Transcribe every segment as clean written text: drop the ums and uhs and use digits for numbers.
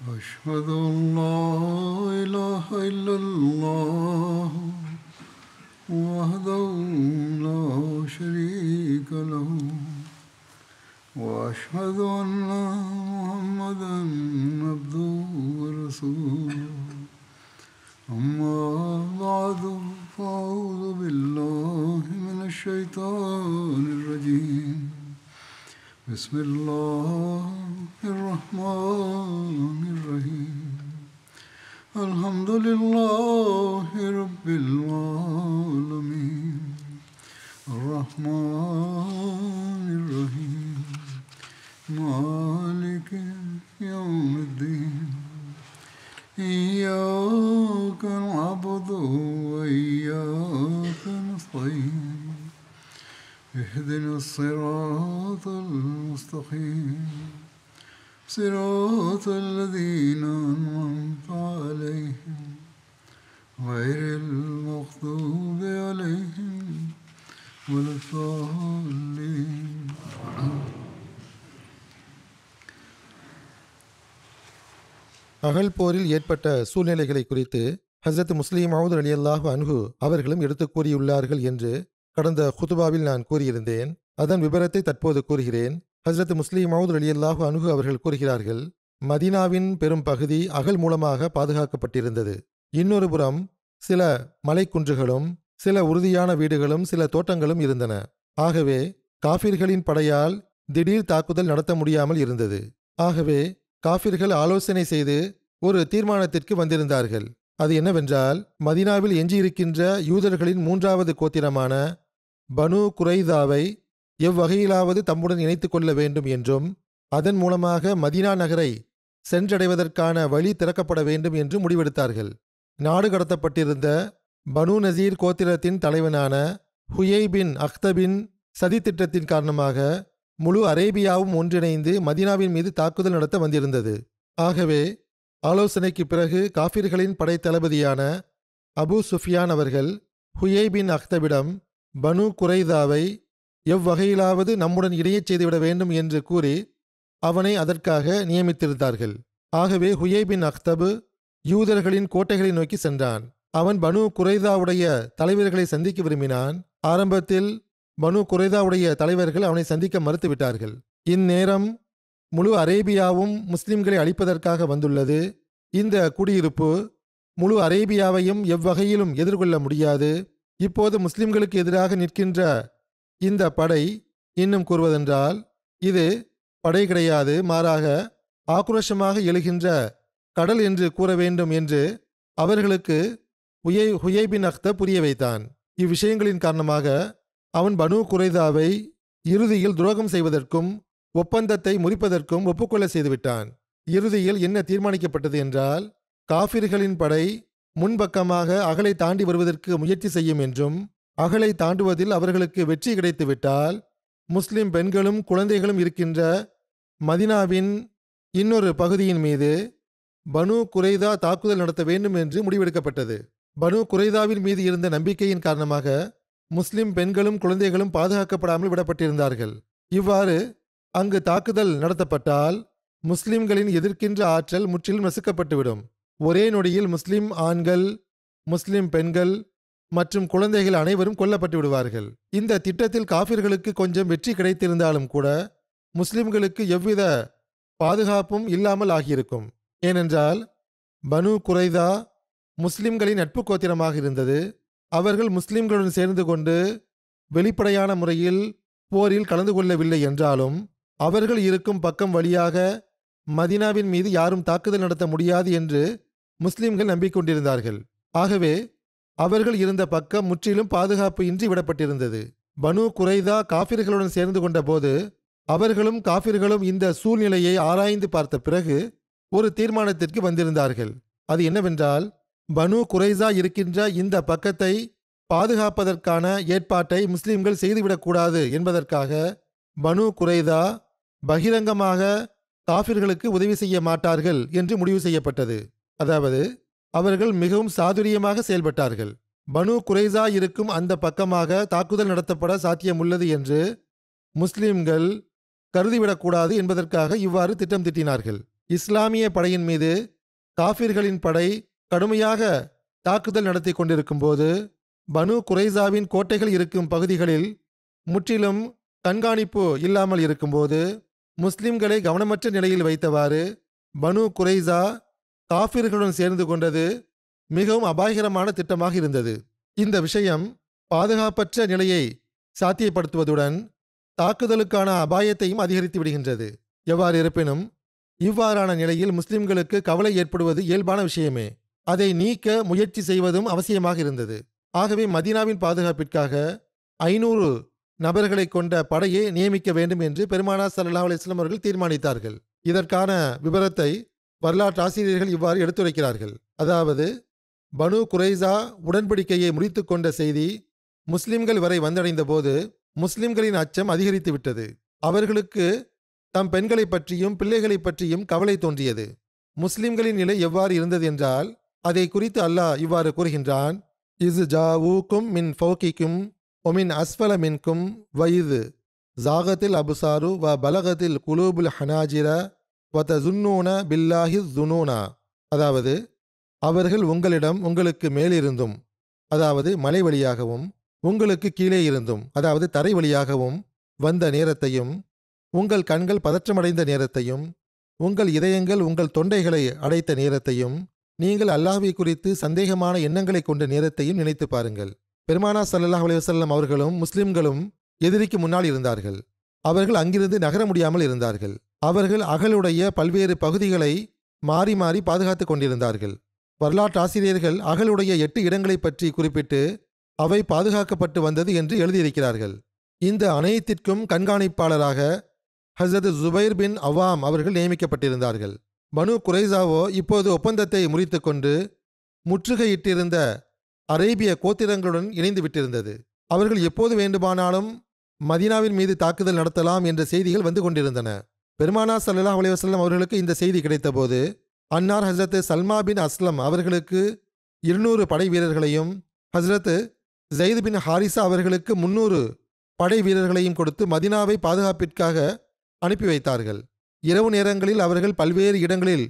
أشهد أن لا إله إلا الله وحده لا شريك له وأشهد أن محمدا عبده ورسوله أما بعد فأعوذ بالله من الشيطان الرجيم بسم الله الرحمن الرحيم الحمد لله رب العالمين الرحمن الرحيم مالك يوم الدين إياك نعبد وإياك نستعين اهدنا الصراط المستقيم صراط الذين أنعمت عليهم غير المغضوب عليهم ولا الضالين. அகல் போரில் ஏற்பட்ட சூழ்நிலைகளை குறித்து ஹஸரத் முஸ்லிம் மவ்ஊத் ரலியல்லாஹு அன்ஹு அவர்களும் எடுத்துக் கூறியுள்ளார்கள் என்று கடந்த குதுபாவில் நான் கூறியிருந்தேன். அதன் விபரத்தை தற்போது கூறுகிறேன். ஹஸரத் முஸ்லிம் மவ்ஊத் ரலியல்லாஹு அன்ஹு அவர்கள் கூறுகிறார்கள், மதீனாவின் பெரும் பகுதி அகல் மூலமாக பாதுகாக்கப்பட்டிருந்தது. இன்னொரு புறம் சில மலைக்குன்றுகளும் சில உறுதியான வீடுகளும் சில தோட்டங்களும் இருந்தன. ஆகவே காஃபிர்களின் படையால் திடீர் தாக்குதல் நடத்த முடியாமல் இருந்தது. ஆகவே காஃபிர்கள் ஆலோசனை செய்து ஒரு தீர்மானத்திற்கு வந்திருந்தார்கள். அது என்னவென்றால், மதீனாவில் எஞ்சியிருக்கின்ற யூதர்களின் மூன்றாவது கோத்திரமான பனு குரைதாவை எவ்வகையிலாவது தம்முடன் இணைத்துக் கொள்ள வேண்டும் என்றும் அதன் மூலமாக மதீனா நகரை சென்றடைவதற்கான வழி திறக்கப்பட வேண்டும் என்று முடிவெடுத்தார்கள். நாடு கடத்தப்பட்டிருந்த பனு நசீர் கோத்திரத்தின் தலைவனான ஹுயை பின் அக்தபின் சதித்திட்டத்தின் காரணமாக முழு அரேபியாவும் ஒன்றிணைந்து மதீனாவின் மீது தாக்குதல் நடத்த வந்திருந்தது. ஆகவே ஆலோசனைக்கு பிறகு காஃபிர்களின் படைத்தளபதியான அபு சுஃபியான் அவர்கள் ஹுயை பின் அக்தபிடம் பனு குரைதாவை எவ்வகையிலாவது நம்முடன் இடையச் செய்துவிட வேண்டும் என்று கூறி அவனை அதற்காக நியமித்திருந்தார்கள். ஆகவே ஹுயை பின் அக்தபு யூதர்களின் கோட்டைகளை நோக்கி சென்றான். அவன் பனு குரைதாவுடைய தலைவர்களை சந்திக்க விரும்பினான். ஆரம்பத்தில் பனு குரைதாவுடைய தலைவர்கள் அவனை சந்திக்க மறுத்துவிட்டார்கள். இந்நேரம் முழு அரேபியாவும் முஸ்லிம்களை அழிப்பதற்காக வந்துள்ளது. இந்த குடியிருப்பு முழு அரேபியாவையும் எவ்வகையிலும் எதிர்கொள்ள முடியாது. இப்போது முஸ்லிம்களுக்கு எதிராக நிற்கின்ற இந்த படை, இன்னும் கூறுவதென்றால் இது படை கிடையாது, மாறாக ஆக்ரோஷமாக எழுகின்ற கடல் என்று கூற வேண்டும் என்று அவர்களுக்கு ஹுயை பின் அக்தப் புரிய வைத்தான். இவ்விஷயங்களின் காரணமாக அவன் பனு குரைதாவை இறுதியில் துரோகம் செய்வதற்கும் ஒப்பந்தத்தை முறிப்பதற்கும் ஒப்புக்கொள்ள செய்துவிட்டான். இறுதியில் என்ன தீர்மானிக்கப்பட்டது என்றால், காஃபிர்களின் படை முன்பக்கமாக அகலை தாண்டி வருவதற்கு முயற்சி செய்யும் என்றும் அகலை தாண்டுவதில் அவர்களுக்கு வெற்றி கிடைத்துவிட்டால் முஸ்லிம் பெண்களும் குழந்தைகளும் இருக்கின்ற மதீனாவின் இன்னொரு பகுதியின் மீது பனு குரைதா தாக்குதல் நடத்த வேண்டும் என்று முடிவெடுக்கப்பட்டது. பனு குரைதாவின் மீது இருந்த நம்பிக்கையின் காரணமாக முஸ்லிம் பெண்களும் குழந்தைகளும் பாதுகாக்கப்படாமல் விடப்பட்டிருந்தார்கள். இவ்வாறு அங்கு தாக்குதல் நடத்தப்பட்டால் முஸ்லிம்களின் எதிர்க்கின்ற ஆற்றல் முற்றிலும் நசுக்கப்பட்டுவிடும். ஒரே நொடியில் முஸ்லிம் ஆண்கள், முஸ்லிம் பெண்கள் மற்றும் குழந்தைகள் அனைவரும் கொல்லப்பட்டு விடுவார்கள். இந்த திட்டத்தில் காஃபிர்களுக்கு கொஞ்சம் வெற்றி கிடைத்திருந்தாலும் கூட முஸ்லிம்களுக்கு எவ்வித பாதுகாப்பும் இல்லாமல் ஆகியிருக்கும். ஏனென்றால் பனு குரைதா முஸ்லிம்களின் நட்பு கோத்திரமாக இருந்தது. அவர்கள் முஸ்லிம்களுடன் சேர்ந்து கொண்டு வெளிப்படையான முறையில் போரில் கலந்து கொள்ளவில்லை என்றாலும் அவர்கள் இருக்கும் பக்கம் வழியாக மதீனாவின் மீது யாரும் தாக்குதல் நடத்த முடியாது என்று முஸ்லிம்கள் நம்பிக்கொண்டிருந்தார்கள். ஆகவே அவர்கள் இருந்த பக்கம் முற்றிலும் பாதுகாப்பு இன்றி விடப்பட்டிருந்தது. பனு குரைதா காஃபிர்களுடன் சேர்ந்து கொண்ட போது அவர்களும் காஃபிர்களும் இந்த சூழ்நிலையை ஆராய்ந்து பார்த்த பிறகு ஒரு தீர்மானத்திற்கு வந்திருந்தார்கள். அது என்னவென்றால், பனு குரைசா இருக்கின்ற இந்த பக்கத்தை பாதுகாப்பதற்கான ஏற்பாட்டை முஸ்லிம்கள் செய்துவிடக்கூடாது என்பதற்காக பனு குரைதா பகிரங்கமாக காஃபிர்களுக்கு உதவி செய்ய மாட்டார்கள் என்று முடிவு செய்யப்பட்டது. அதாவது அவர்கள் மிகவும் சாதுரியமாக செயல்பட்டார்கள். பனு குரைசா இருக்கும் அந்த பக்கமாக தாக்குதல் நடத்தப்பட சாத்தியமுள்ளது என்று முஸ்லிம்கள் கருதிவிடக்கூடாது என்பதற்காக இவ்வாறு திட்டம் திட்டினார்கள். இஸ்லாமிய படையின் மீது காஃபிர்களின் படை கடுமையாக தாக்குதல் நடத்தி கொண்டிருக்கும்போது பனு குரைசாவின் கோட்டைகள் இருக்கும் பகுதிகளில் முற்றிலும் கண்காணிப்பு இல்லாமல் இருக்கும்போது முஸ்லிம்களை கவனமற்ற நிலையில் வைத்தவாறு பனு குரைசா காஃபிர்களுடன் சேர்ந்து கொண்டது மிகவும் அபாயகரமான திட்டமாக இருந்தது. இந்த விஷயம் பாதுகாப்பற்ற நிலையை சாத்தியப்படுத்துவதுடன் தாக்குதலுக்கான அபாயத்தையும் அதிகரித்து விடுகின்றது. எவ்வாறு இருப்பினும் இவ்வாறான நிலையில் முஸ்லிம்களுக்கு கவலை ஏற்படுவது இயல்பான விஷயமே. அதை நீக்க முயற்சி செய்வதும் அவசியமாக இருந்தது. ஆகவே மதீனாவின் பாதுகாப்பிற்காக 500 நபர்களை கொண்ட படையை நியமிக்க வேண்டும் என்று பெருமானார் ஸல்லல்லாஹு அலைஹி வஸல்லம் அவர்கள் தீர்மானித்தார்கள். இதற்கான விபரத்தை வரலாற்று ஆசிரியர்கள் இவ்வாறு எடுத்துரைக்கிறார்கள். அதாவது, பனு குரைசா உடன்படிக்கையை முறித்து கொண்ட செய்தி முஸ்லிம்கள் வரை வந்தடைந்த போது முஸ்லிம்களின் அச்சம் அதிகரித்து விட்டது. அவர்களுக்கு தம் பெண்களை பற்றியும் பிள்ளைகளை பற்றியும் கவலை தோன்றியது. முஸ்லிம்களின் நிலை எவ்வாறு இருந்தது என்றால், அதை குறித்து அல்லாஹ் இவ்வாறு கூறுகின்றான்: இஸ் ஜாவூக்கும் மின் ஃபௌகிக்கும் ஒமின் அஸ்ஃபல மின்கும் வயிது ஜாகத்தில் அபுசாரு வ பலகத்தில் குலூபுல் ஹனாஜிர வதசுன்னூன பில்லாஹி ஜுனூனா. அதாவது, அவர்கள் உங்களிடம் உங்களுக்கு மேலிருந்தும், அதாவது மலை வழியாகவும், உங்களுக்கு கீழே இருந்தும், அதாவது தரை வழியாகவும் வந்த நேரத்தையும், உங்கள் கண்கள் பதற்றமடைந்த நேரத்தையும், உங்கள் இதயங்கள் உங்கள் தொண்டைகளை அடைத்த நேரத்தையும், நீங்கள் அல்லாஹ்வை குறித்து சந்தேகமான எண்ணங்களை கொண்ட நேரத்தையும் நினைத்து பாருங்கள். பெருமானார் ஸல்லல்லாஹு அலைஹி வஸல்லம் அவர்களும் முஸ்லிம்களும் எதிரிக்கு முன்னால் இருந்தார்கள். அவர்கள் அங்கிருந்து நகர முடியாமல் இருந்தார்கள். அவர்கள் அகலுடைய பல்வேறு பகுதிகளை மாறி மாறி பாதுகாத்துக் கொண்டிருந்தார்கள். வரலாற்று ஆசிரியர்கள் அகலுடைய 8 இடங்களை பற்றி குறிப்பிட்டு அவை பாதுகாக்கப்பட்டு வந்தது என்று எழுதியிருக்கிறார்கள். இந்த அனைத்திற்கும் கண்காணிப்பாளராக ஹஸ்ரத் ஜுபைர் பின் அவாம் அவர்கள் நியமிக்கப்பட்டிருந்தார்கள். பனு குரைசாவோ இப்போது ஒப்பந்தத்தை முறித்துக்கொண்டு முற்றுகையிட்டிருந்த அரேபிய கோத்திரங்களுடன் இணைந்து விட்டிருந்தது. அவர்கள் எப்போது வேண்டுமானாலும் மதீனாவின் மீது தாக்குதல் நடத்தலாம் என்ற செய்திகள் வந்து கொண்டிருந்தன. பெருமானார் ஸல்லல்லாஹு அலைஹி வஸல்லம் அவர்களுக்கு இந்த செய்தி கிடைத்தபோது அன்னார் ஹஸ்ரத் சல்மா பின் அஸ்லம் அவர்களுக்கு 200 படை வீரர்களையும், ஹஸ்ரத் ஜெயித் பின் ஹாரிசா அவர்களுக்கு 300 படை வீரர்களையும் கொடுத்து மதீனாவை பாதுகாப்பிற்காக அனுப்பி வைத்தார்கள். இரவு நேரங்களில் அவர்கள் பல்வேறு இடங்களில்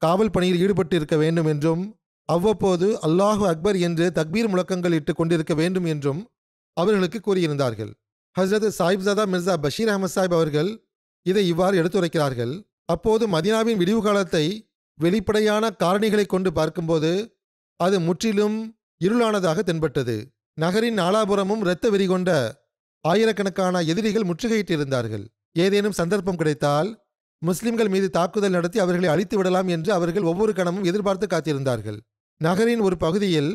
காவல் பணியில் ஈடுபட்டு இருக்க வேண்டும் என்றும், அவ்வப்போது அல்லாஹு அக்பர் என்று தக்பீர் முழக்கங்கள் இட்டு கொண்டிருக்க வேண்டும் என்றும் அவர்களுக்கு கூறியிருந்தார்கள். ஹஸ்ரத் சாஹிப்ஜாதா மிர்சா பஷீர் அஹமத் சாஹிப் அவர்கள் இதை இவ்வாறு எடுத்துரைக்கிறார்கள்: அப்போது மதீனாவின் விடிவு காலத்தை வெளிப்படையான காரணிகளை கொண்டு பார்க்கும்போது அது முற்றிலும் இருளானதாக தென்பட்டது. நகரின் நாலாபுரமும் இரத்த வெறி கொண்ட ஆயிரக்கணக்கான எதிரிகள் முற்றுகையிட்டிருந்தார்கள். ஏதேனும் சந்தர்ப்பம் கிடைத்தால் முஸ்லிம்கள் மீது தாக்குதல் நடத்தி அவர்களை அழித்து விடலாம் என்று அவர்கள் ஒவ்வொரு கணமும் எதிர்பார்த்து காத்திருந்தார்கள். நகரின் ஒரு பகுதியில்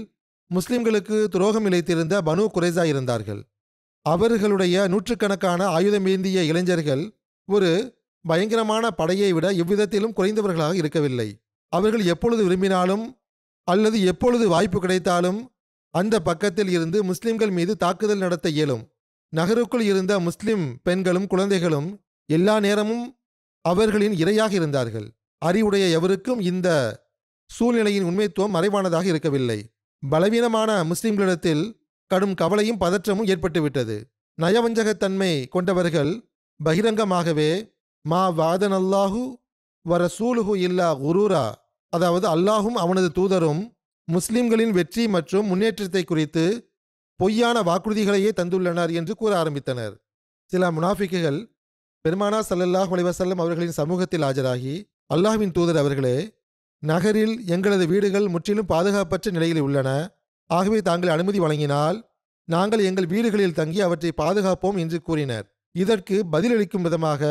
முஸ்லிம்களுக்கு துரோகம் இழைத்திருந்த பனு குரைசா இருந்தார்கள். அவர்களுடைய நூற்றுக்கணக்கான ஆயுதமேந்திய இளைஞர்கள் ஒரு பயங்கரமான படையை விட எவ்விதத்திலும் குறைந்தவர்களாக இருக்கவில்லை. அவர்கள் எப்பொழுது விரும்பினாலும் அல்லது எப்பொழுது வாய்ப்பு கிடைத்தாலும் அந்த பக்கத்தில் இருந்து முஸ்லிம்கள் மீது தாக்குதல் நடத்த இயலும். நகருக்குள் இருந்த முஸ்லிம் பெண்களும் குழந்தைகளும் எல்லா நேரமும் அவர்களின் இரையாக இருந்தார்கள். அறிவுடைய எவருக்கும் இந்த சூழ்நிலையின் உண்மைத்துவம் மறைவானதாக இருக்கவில்லை. பலவீனமான முஸ்லிம்களிடத்தில் கடும் கவலையும் பதற்றமும் ஏற்பட்டுவிட்டது. நயவஞ்சகத்தன்மை கொண்டவர்கள் பகிரங்கமாகவே மா வாதன் அல்லாஹு வரசூலுஹு இல்லா குரூரா, அதாவது அல்லாஹும் அவனது தூதரும் முஸ்லிம்களின் வெற்றி மற்றும் முன்னேற்றத்தை குறித்து பொய்யான வாக்குறுதிகளையே தந்துள்ளனர் என்று கூற ஆரம்பித்தனர். சில முனாஃபிக்குகள் பெருமானார் ஸல்லல்லாஹு அலைஹி வஸல்லம் அவர்களின் சமூகத்தில் ஆஜராகி, அல்லாஹ்வின் தூதர் அவர்களே, நகரில் எங்களது வீடுகள் முற்றிலும் பாதுகாப்பற்ற நிலையில் உள்ளன. ஆகவே தாங்கள் அனுமதி வழங்கினால் நாங்கள் எங்கள் வீடுகளில் தங்கி அவற்றை பாதுகாப்போம் என்று கூறினர். இதற்கு பதிலளிக்கும் விதமாக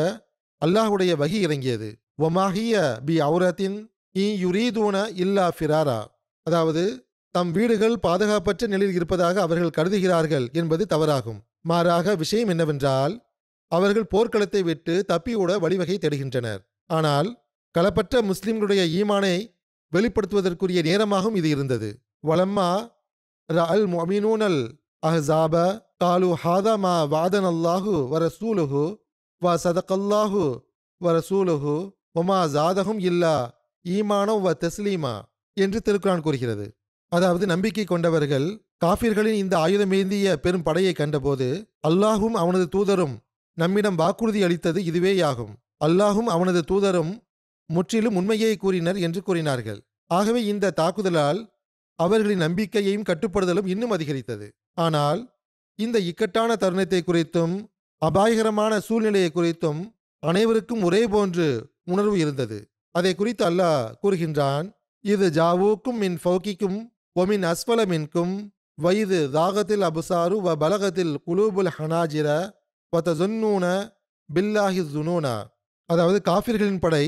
அல்லாஹுடைய வஹி இறங்கியது. ஒமாஹிய பி அவுரத்தின் இ யுரீதூன இல்லா ஃபிராரா, அதாவது தம் வீடுகள் பாதுகாப்பற்ற நிலையில் இருப்பதாக அவர்கள் கருதுகிறார்கள் என்பது தவறாகும். மாறாக விஷயம் என்னவென்றால், அவர்கள் போர்க்களத்தை விட்டு தப்பியோட வழிவகை தேடுகின்றனர். ஆனால் களப்பற்ற முஸ்லிம்களுடைய ஈமானை வெளிப்படுத்துவதற்குரிய நேரமாகவும் இது இருந்தது. வலம்மா ரஅல் முஅமினூனல் அஹ்ஸாப காலு ஹாதா மா வாதன் அல்லாஹு வரசூலுஹு வ சதகல்லாஹு வரசூலுஹு ஒமா ஜாதகும் இல்லா ஈமானோ வ தஸ்லீமா என்று திருக்குரான் கூறுகிறது. அதாவது, நம்பிக்கை கொண்டவர்கள் காஃபிர்களின் இந்த ஆயுதமேந்திய பெரும் படையை கண்டபோது அல்லாஹும் அவனது தூதரும் நம்மிடம் வாக்குறுதி அளித்தது இதுவேயாகும். அல்லாஹும் அவனது தூதரும் முற்றிலும் உண்மையை கூறினர் என்று கூறினார்கள். ஆகவே இந்த தாக்குதலால் அவர்களின் நம்பிக்கையையும் கட்டுப்படுதலும் இன்னும் அதிகரித்தது. ஆனால் இந்த இக்கட்டான தருணத்தை குறித்தும் அபாயகரமான சூழ்நிலையை குறித்தும் அனைவருக்கும் ஒரே போன்று உணர்வு இருந்தது. அதை குறித்து அல்லாஹ் கூறுகின்றான், இது ஜாவூக்கும் மின் ஃபௌகிக்கும் ஒமின் அஸ்வல மின்கும் வயது தாகத்தில் அபுசாரு வ பலகத்தில் குலூபுல் ஹனாஜிர வதசுன்னூன பில்லாஹி ஜுனூனா. அதாவது காஃபிர்களின் படை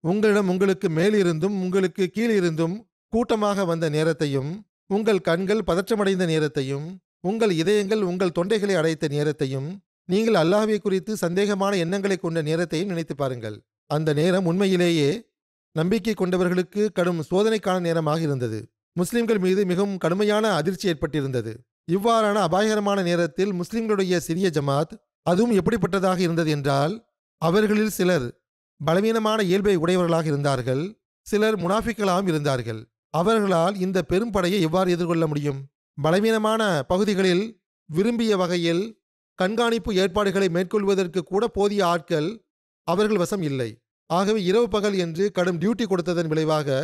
உங்களிடம் உங்களுக்கு மேலிருந்தும் உங்களுக்கு கீழிருந்தும் கூட்டமாக வந்த நேரத்தையும், உங்கள் கண்கள் பதற்றமடைந்த நேரத்தையும், உங்கள் இதயங்கள் உங்கள் தொண்டைகளை அடைத்த நேரத்தையும், நீங்கள் அல்லாஹ்வை குறித்து சந்தேகமான எண்ணங்களை கொண்ட நேரத்தையும் நினைத்து பாருங்கள். அந்த நேரம் உண்மையிலேயே நம்பிக்கை கொண்டவர்களுக்கு கடும் சோதனைக்கான நேரமாக இருந்தது. முஸ்லிம்கள் மீது மிகவும் கடுமையான அதிர்ச்சி ஏற்பட்டிருந்தது. இவ்வாறான அபாயகரமான நேரத்தில் முஸ்லிம்களுடைய சிறிய ஜமாத், அதுவும் எப்படிப்பட்டதாக இருந்தது என்றால், அவர்களில் சிலர் பலவீனமான இயல்பை உடையவர்களாக இருந்தார்கள், சிலர் முனாஃபிக்களாகவும் இருந்தார்கள். அவர்களால் இந்த பெரும் படையை எவ்வாறு எதிர்கொள்ள முடியும்? பலவீனமான பகுதிகளில் விரும்பிய வகையில் கண்காணிப்பு ஏற்பாடுகளை மேற்கொள்வதற்கு கூட போதிய ஆட்கள் அவர்கள் வசம் இல்லை. ஆகவே இரவு பகல் என்று கடும் டியூட்டி கொடுத்ததன் விளைவாக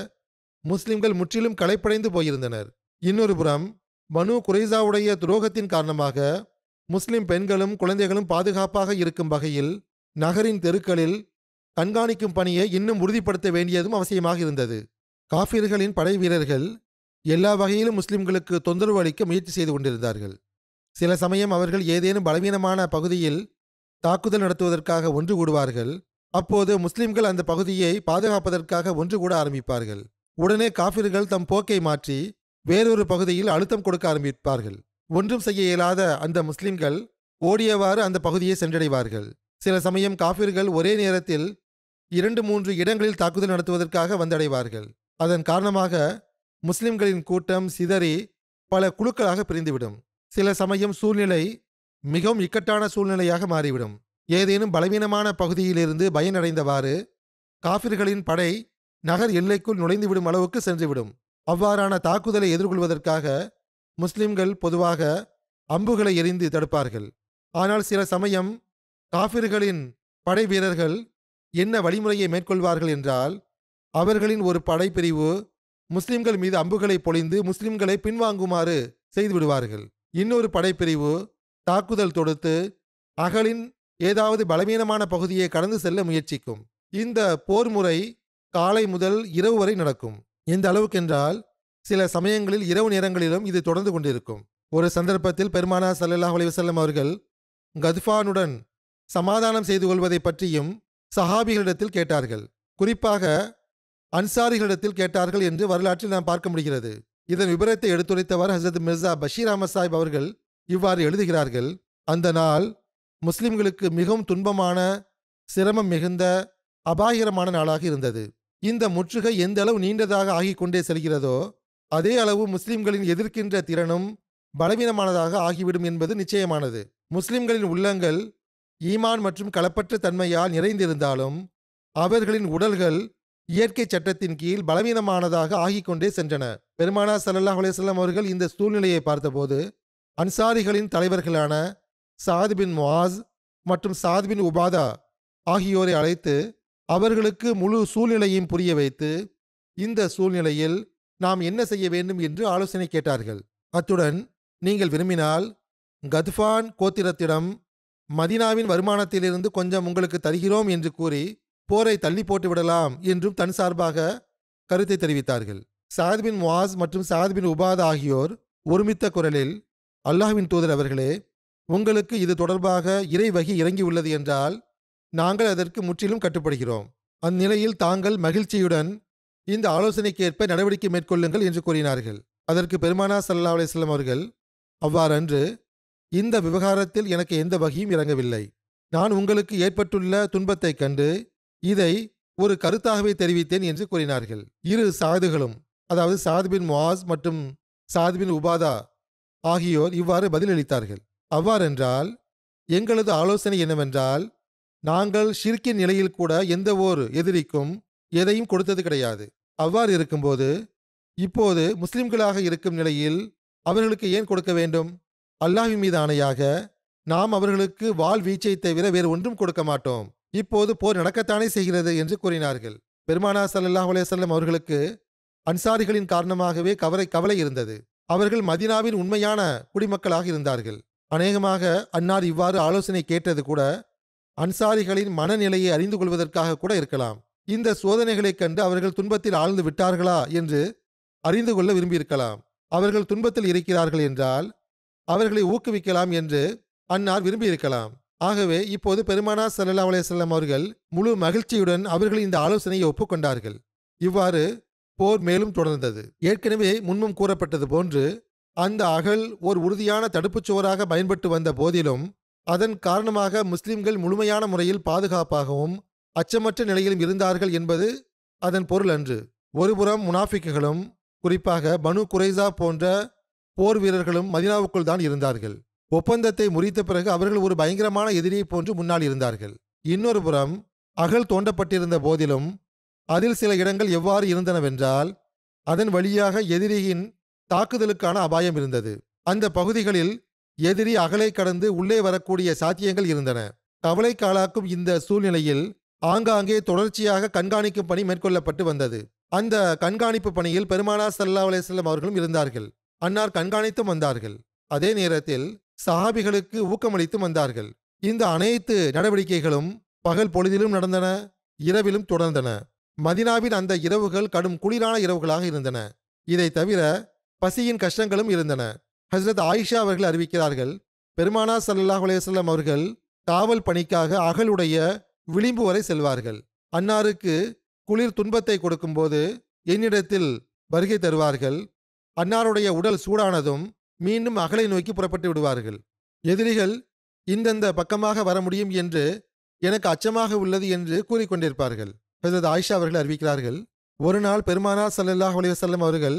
முஸ்லிம்கள் முற்றிலும் களைப்படைந்து போயிருந்தனர். இன்னொரு புறம் பனு குறைசாவுடைய துரோகத்தின் காரணமாக முஸ்லிம் பெண்களும் குழந்தைகளும் பாதுகாப்பாக இருக்கும் வகையில் நகரின் தெருக்களில் கண்காணிக்கும் பணியை இன்னும் உறுதிப்படுத்த வேண்டியதும் அவசியமாக இருந்தது. காஃபிர்களின் படை வீரர்கள் எல்லா வகையிலும் முஸ்லிம்களுக்கு தொந்தரவு அளிக்க முயற்சி செய்து கொண்டிருந்தார்கள். சில சமயம் அவர்கள் ஏதேனும் பலவீனமான பகுதியில் தாக்குதல் நடத்துவதற்காக ஒன்று கூடுவார்கள். அப்போது முஸ்லிம்கள் அந்த பகுதியை பாதுகாப்பதற்காக ஒன்று கூட ஆரம்பிப்பார்கள். உடனே காஃபிர்கள் தம் போக்கை மாற்றி வேறொரு பகுதியில் அழுத்தம் கொடுக்க ஆரம்பிப்பார்கள். ஒன்றும் செய்ய இயலாத அந்த முஸ்லிம்கள் ஓடியவாறு அந்த பகுதியை சென்றடைவார்கள். சில சமயம் காஃபிர்கள் ஒரே நேரத்தில் 2-3 இடங்களில் தாக்குதல் நடத்துவதற்காக வந்தடைவார்கள். அதன் காரணமாக முஸ்லிம்களின் கூட்டம் சிதறி பல குழுக்களாக பிரிந்துவிடும். சில சமயம் சூழ்நிலை மிகவும் இக்கட்டான சூழ்நிலையாக மாறிவிடும். ஏதேனும் பலவீனமான பகுதியிலிருந்து பயனடைந்தவாறு காஃபிர்களின் படை நகர் எல்லைக்குள் நுழைந்துவிடும் அளவுக்கு சென்றுவிடும். அவ்வாறான தாக்குதலை எதிர்கொள்வதற்காக முஸ்லிம்கள் பொதுவாக அம்புகளை எறிந்து தடுப்பார்கள். ஆனால் சில சமயம் காஃபிர்களின் படை வீரர்கள் என்ன வழிமுறையை மேற்கொள்வார்கள் என்றால், அவர்களின் ஒரு படைப்பிரிவு முஸ்லிம்கள் மீது அம்புகளை பொழிந்து முஸ்லிம்களை பின்வாங்குமாறு செய்துவிடுவார்கள். இன்னொரு படைப்பிரிவு தாக்குதல் தொடுத்து அகலின் ஏதாவது பலவீனமான பகுதியை கடந்து செல்ல முயற்சிக்கும். இந்த போர் முறை காலை முதல் இரவு வரை நடக்கும். எந்த அளவுக்கென்றால் சில சமயங்களில் இரவு நேரங்களிலும் இது தொடர்ந்து கொண்டிருக்கும். ஒரு சந்தர்ப்பத்தில் பெருமானார் ஸல்லல்லாஹு அலைஹி வஸல்லம் அவர்கள் கத்ஃபானுடன் சமாதானம் செய்து கொள்வதை பற்றியும் சஹாபிகளிடத்தில் கேட்டார்கள். குறிப்பாக அன்சாரிகளிடத்தில் கேட்டார்கள் என்று வரலாற்றில் நாம் பார்க்க முடிகிறது. இதன் விபரத்தை எடுத்துரைத்தவர் ஹசரத் மிர்சா பஷீர் அஹமத் சாஹிப் அவர்கள் இவ்வாறு எழுதுகிறார்கள். அந்த நாள் முஸ்லிம்களுக்கு மிகவும் துன்பமான, சிரமம் மிகுந்த, அபாயகரமான நாளாக இருந்தது. இந்த முற்றுகை எந்த அளவு நீண்டதாக ஆகிக் கொண்டே செல்கிறதோ அதே அளவு முஸ்லிம்களின் எதிர்க்கின்ற திறனும் பலவீனமானதாக ஆகிவிடும் என்பது நிச்சயமானது. முஸ்லிம்களின் உள்ளங்கள் ஈமான் மற்றும் களப்பற்ற தன்மையால் நிறைந்திருந்தாலும் அவர்களின் உடல்கள் இயற்கை சட்டத்தின் கீழ் பலவீனமானதாக ஆகிக்கொண்டே சென்றன. பெருமானார் ஸல்லல்லாஹு அலைஹி வஸல்லம் அவர்கள் இந்த சூழ்நிலையை பார்த்தபோது அன்சாரிகளின் தலைவர்களான சாத் பின் முஆஸ் மற்றும் சாத் பின் உபாதா ஆகியோரை அழைத்து அவர்களுக்கு முழு சூழ்நிலையையும் புரிய வைத்து இந்த சூழ்நிலையில் நாம் என்ன செய்ய வேண்டும் என்று ஆலோசனை கேட்டார்கள். அத்துடன் நீங்கள் விரும்பினால் கத்ஃபான் கோத்திரத்திடம் மதீனாவின் வருமானத்திலிருந்து கொஞ்சம் உங்களுக்கு தருகிறோம் என்று கூறி போரை தள்ளி போட்டு விடலாம் என்றும் தன் சார்பாக கருத்தை தெரிவித்தார்கள். சாத் பின் முஆஸ் மற்றும் சாத் பின் உபாதா ஆகியோர் ஒருமித்த குரலில், அல்லாஹ்வின் தூதர் அவர்களே, உங்களுக்கு இது தொடர்பாக இறை வகி இறங்கியுள்ளது என்றால் நாங்கள் அதற்கு முற்றிலும் கட்டுப்படுகிறோம். அந்நிலையில் தாங்கள் மகிழ்ச்சியுடன் இந்த ஆலோசனைக்கேற்ப நடவடிக்கை மேற்கொள்ளுங்கள் என்று கூறினார்கள். அதற்கு பெருமானார் ஸல்லல்லாஹு அலைஹி வஸல்லம் அவர்கள், அவ்வாறன்று இந்த விவகாரத்தில் எனக்கு எந்த வகையும் இறங்கவில்லை. நான் உங்களுக்கு ஏற்பட்டுள்ள துன்பத்தைக் கண்டு இதை ஒரு கருத்தாகவே தெரிவித்தேன் என்று கூறினார்கள். இரு சாதுகளும், அதாவது சாத் பின் முஆஸ் மற்றும் சாத் பின் உபாதா ஆகியோர் இவ்வாறு பதிலளித்தார்கள். அவ்வாறென்றால் எங்களது ஆலோசனை என்னவென்றால், நாங்கள் ஷிர்கின் நிலையில் கூட எந்த ஓர் எதிரிக்கும் எதையும் கொடுத்தது கிடையாது. அவ்வாறு இருக்கும்போது இப்போது முஸ்லிம்களாக இருக்கும் நிலையில் அவர்களுக்கு ஏன் கொடுக்க வேண்டும்? அல்லாஹ்வின் மீது ஆணையாக நாம் அவர்களுக்கு வாள் வீச்சை தவிர வேறு ஒன்றும் கொடுக்க மாட்டோம். இப்போது போர் நடக்கத்தானே செய்கிறது என்று கூறினார்கள். பெருமானார் ஸல்லல்லாஹு அலைஹி வஸல்லம் அவர்களுக்கு அன்சாரிகளின் காரணமாகவே கவலை இருந்தது. அவர்கள் மதீனாவின் உண்மையான குடிமக்களாக இருந்தார்கள். அநேகமாக அன்னார் இவ்வாறு ஆலோசனை கேட்டது கூட அன்சாரிகளின் மனநிலையை அறிந்து கொள்வதற்காக கூட இருக்கலாம். இந்த சோதனைகளைக் கண்டு அவர்கள் துன்பத்தில் ஆழ்ந்து விட்டார்களா என்று அறிந்து கொள்ள விரும்பியிருக்கலாம். அவர்கள் துன்பத்தில் இருக்கிறார்கள் என்றால் அவர்களை ஊக்குவிக்கலாம் என்று அன்னார் விரும்பியிருக்கலாம். ஆகவே இப்போது பெருமானார் ஸல்லல்லாஹு அலைஹி வஸல்லம் அவர்கள் முழு மகிழ்ச்சியுடன் அவர்கள் இந்த ஆலோசனையை ஒப்புக்கொண்டார்கள். இவ்வாறு போர் மேலும் தொடர்ந்தது. ஏற்கனவே முன்னும் கூறப்பட்டது போன்று அந்த அகழ் ஓர் உறுதியான தடுப்புச் சுவராக பயன்பட்டு வந்த போதிலும் அதன் காரணமாக முஸ்லிம்கள் முழுமையான முறையில் பாதுகாப்பாகவும் அச்சமற்ற நிலையிலும் இருந்தார்கள் என்பது அதன் பொருள் அன்று. ஒருபுறம் முனாஃபிக்குகளும் குறிப்பாக பனு குறைசா போன்ற போர் வீரர்களும் மதீனாவுக்குள் தான் இருந்தார்கள். ஒப்பந்தத்தை முறித்த பிறகு அவர்கள் ஒரு பயங்கரமான எதிரியை போன்று முன்னால் இருந்தார்கள். இன்னொரு புறம் அகழ் தோண்டப்பட்டிருந்த போதிலும் அதில் சில இடங்கள் எவ்வாறு இருந்தனவென்றால் அதன் வழியாக எதிரியின் தாக்குதலுக்கான அபாயம் இருந்தது. அந்த பகுதிகளில் எதிரி அகலை கடந்து உள்ளே வரக்கூடிய சாத்தியங்கள் இருந்தன. கவலைக்காலாக்கும் இந்த சூழ்நிலையில் ஆங்காங்கே தொடர்ச்சியாக கண்காணிக்கும் பணி மேற்கொள்ளப்பட்டு வந்தது. அந்த கண்காணிப்பு பணியில் பெருமானார் ஸல்லல்லாஹு அலைஹி வஸல்லம் அவர்களும் இருந்தார்கள். அன்னார் கண்காணித்தும் வந்தார்கள். அதே நேரத்தில் சஹாபிகளுக்கு ஊக்கமளித்தும் வந்தார்கள். இந்த அனைத்து நடவடிக்கைகளும் பகல் பொழுதிலும் நடந்தன, இரவிலும் தொடர்ந்தன. மதீனாவின் அந்த இரவுகள் கடும் குளிரான இரவுகளாக இருந்தன. இதை தவிர பசியின் கஷ்டங்களும் இருந்தன. ஹஸ்ரத் ஆயிஷா அவர்கள் அறிவிக்கிறார்கள், பெருமானார் ஸல்லல்லாஹு அலைஹி வஸல்லம் அவர்கள் காவல் பணிக்காக அகலுடைய விளிம்பு வரை செல்வார்கள். அன்னாருக்கு குளிர் துன்பத்தை கொடுக்கும்போது என்னிடத்தில் வருகை தருவார்கள். அன்னாருடைய உடல் சூடானதும் மீண்டும் அகலை நோக்கி புறப்பட்டு விடுவார்கள். எதிரிகள் இந்தந்த பக்கமாக வர முடியும் என்று எனக்கு அச்சமாக உள்ளது என்று கூறிக்கொண்டிருப்பார்கள். ஹஜ்ரத் ஆயிஷா அவர்கள் அறிவிக்கிறார்கள், ஒரு நாள் பெருமானார் ஸல்லல்லாஹு அலைஹி வஸல்லம் அவர்கள்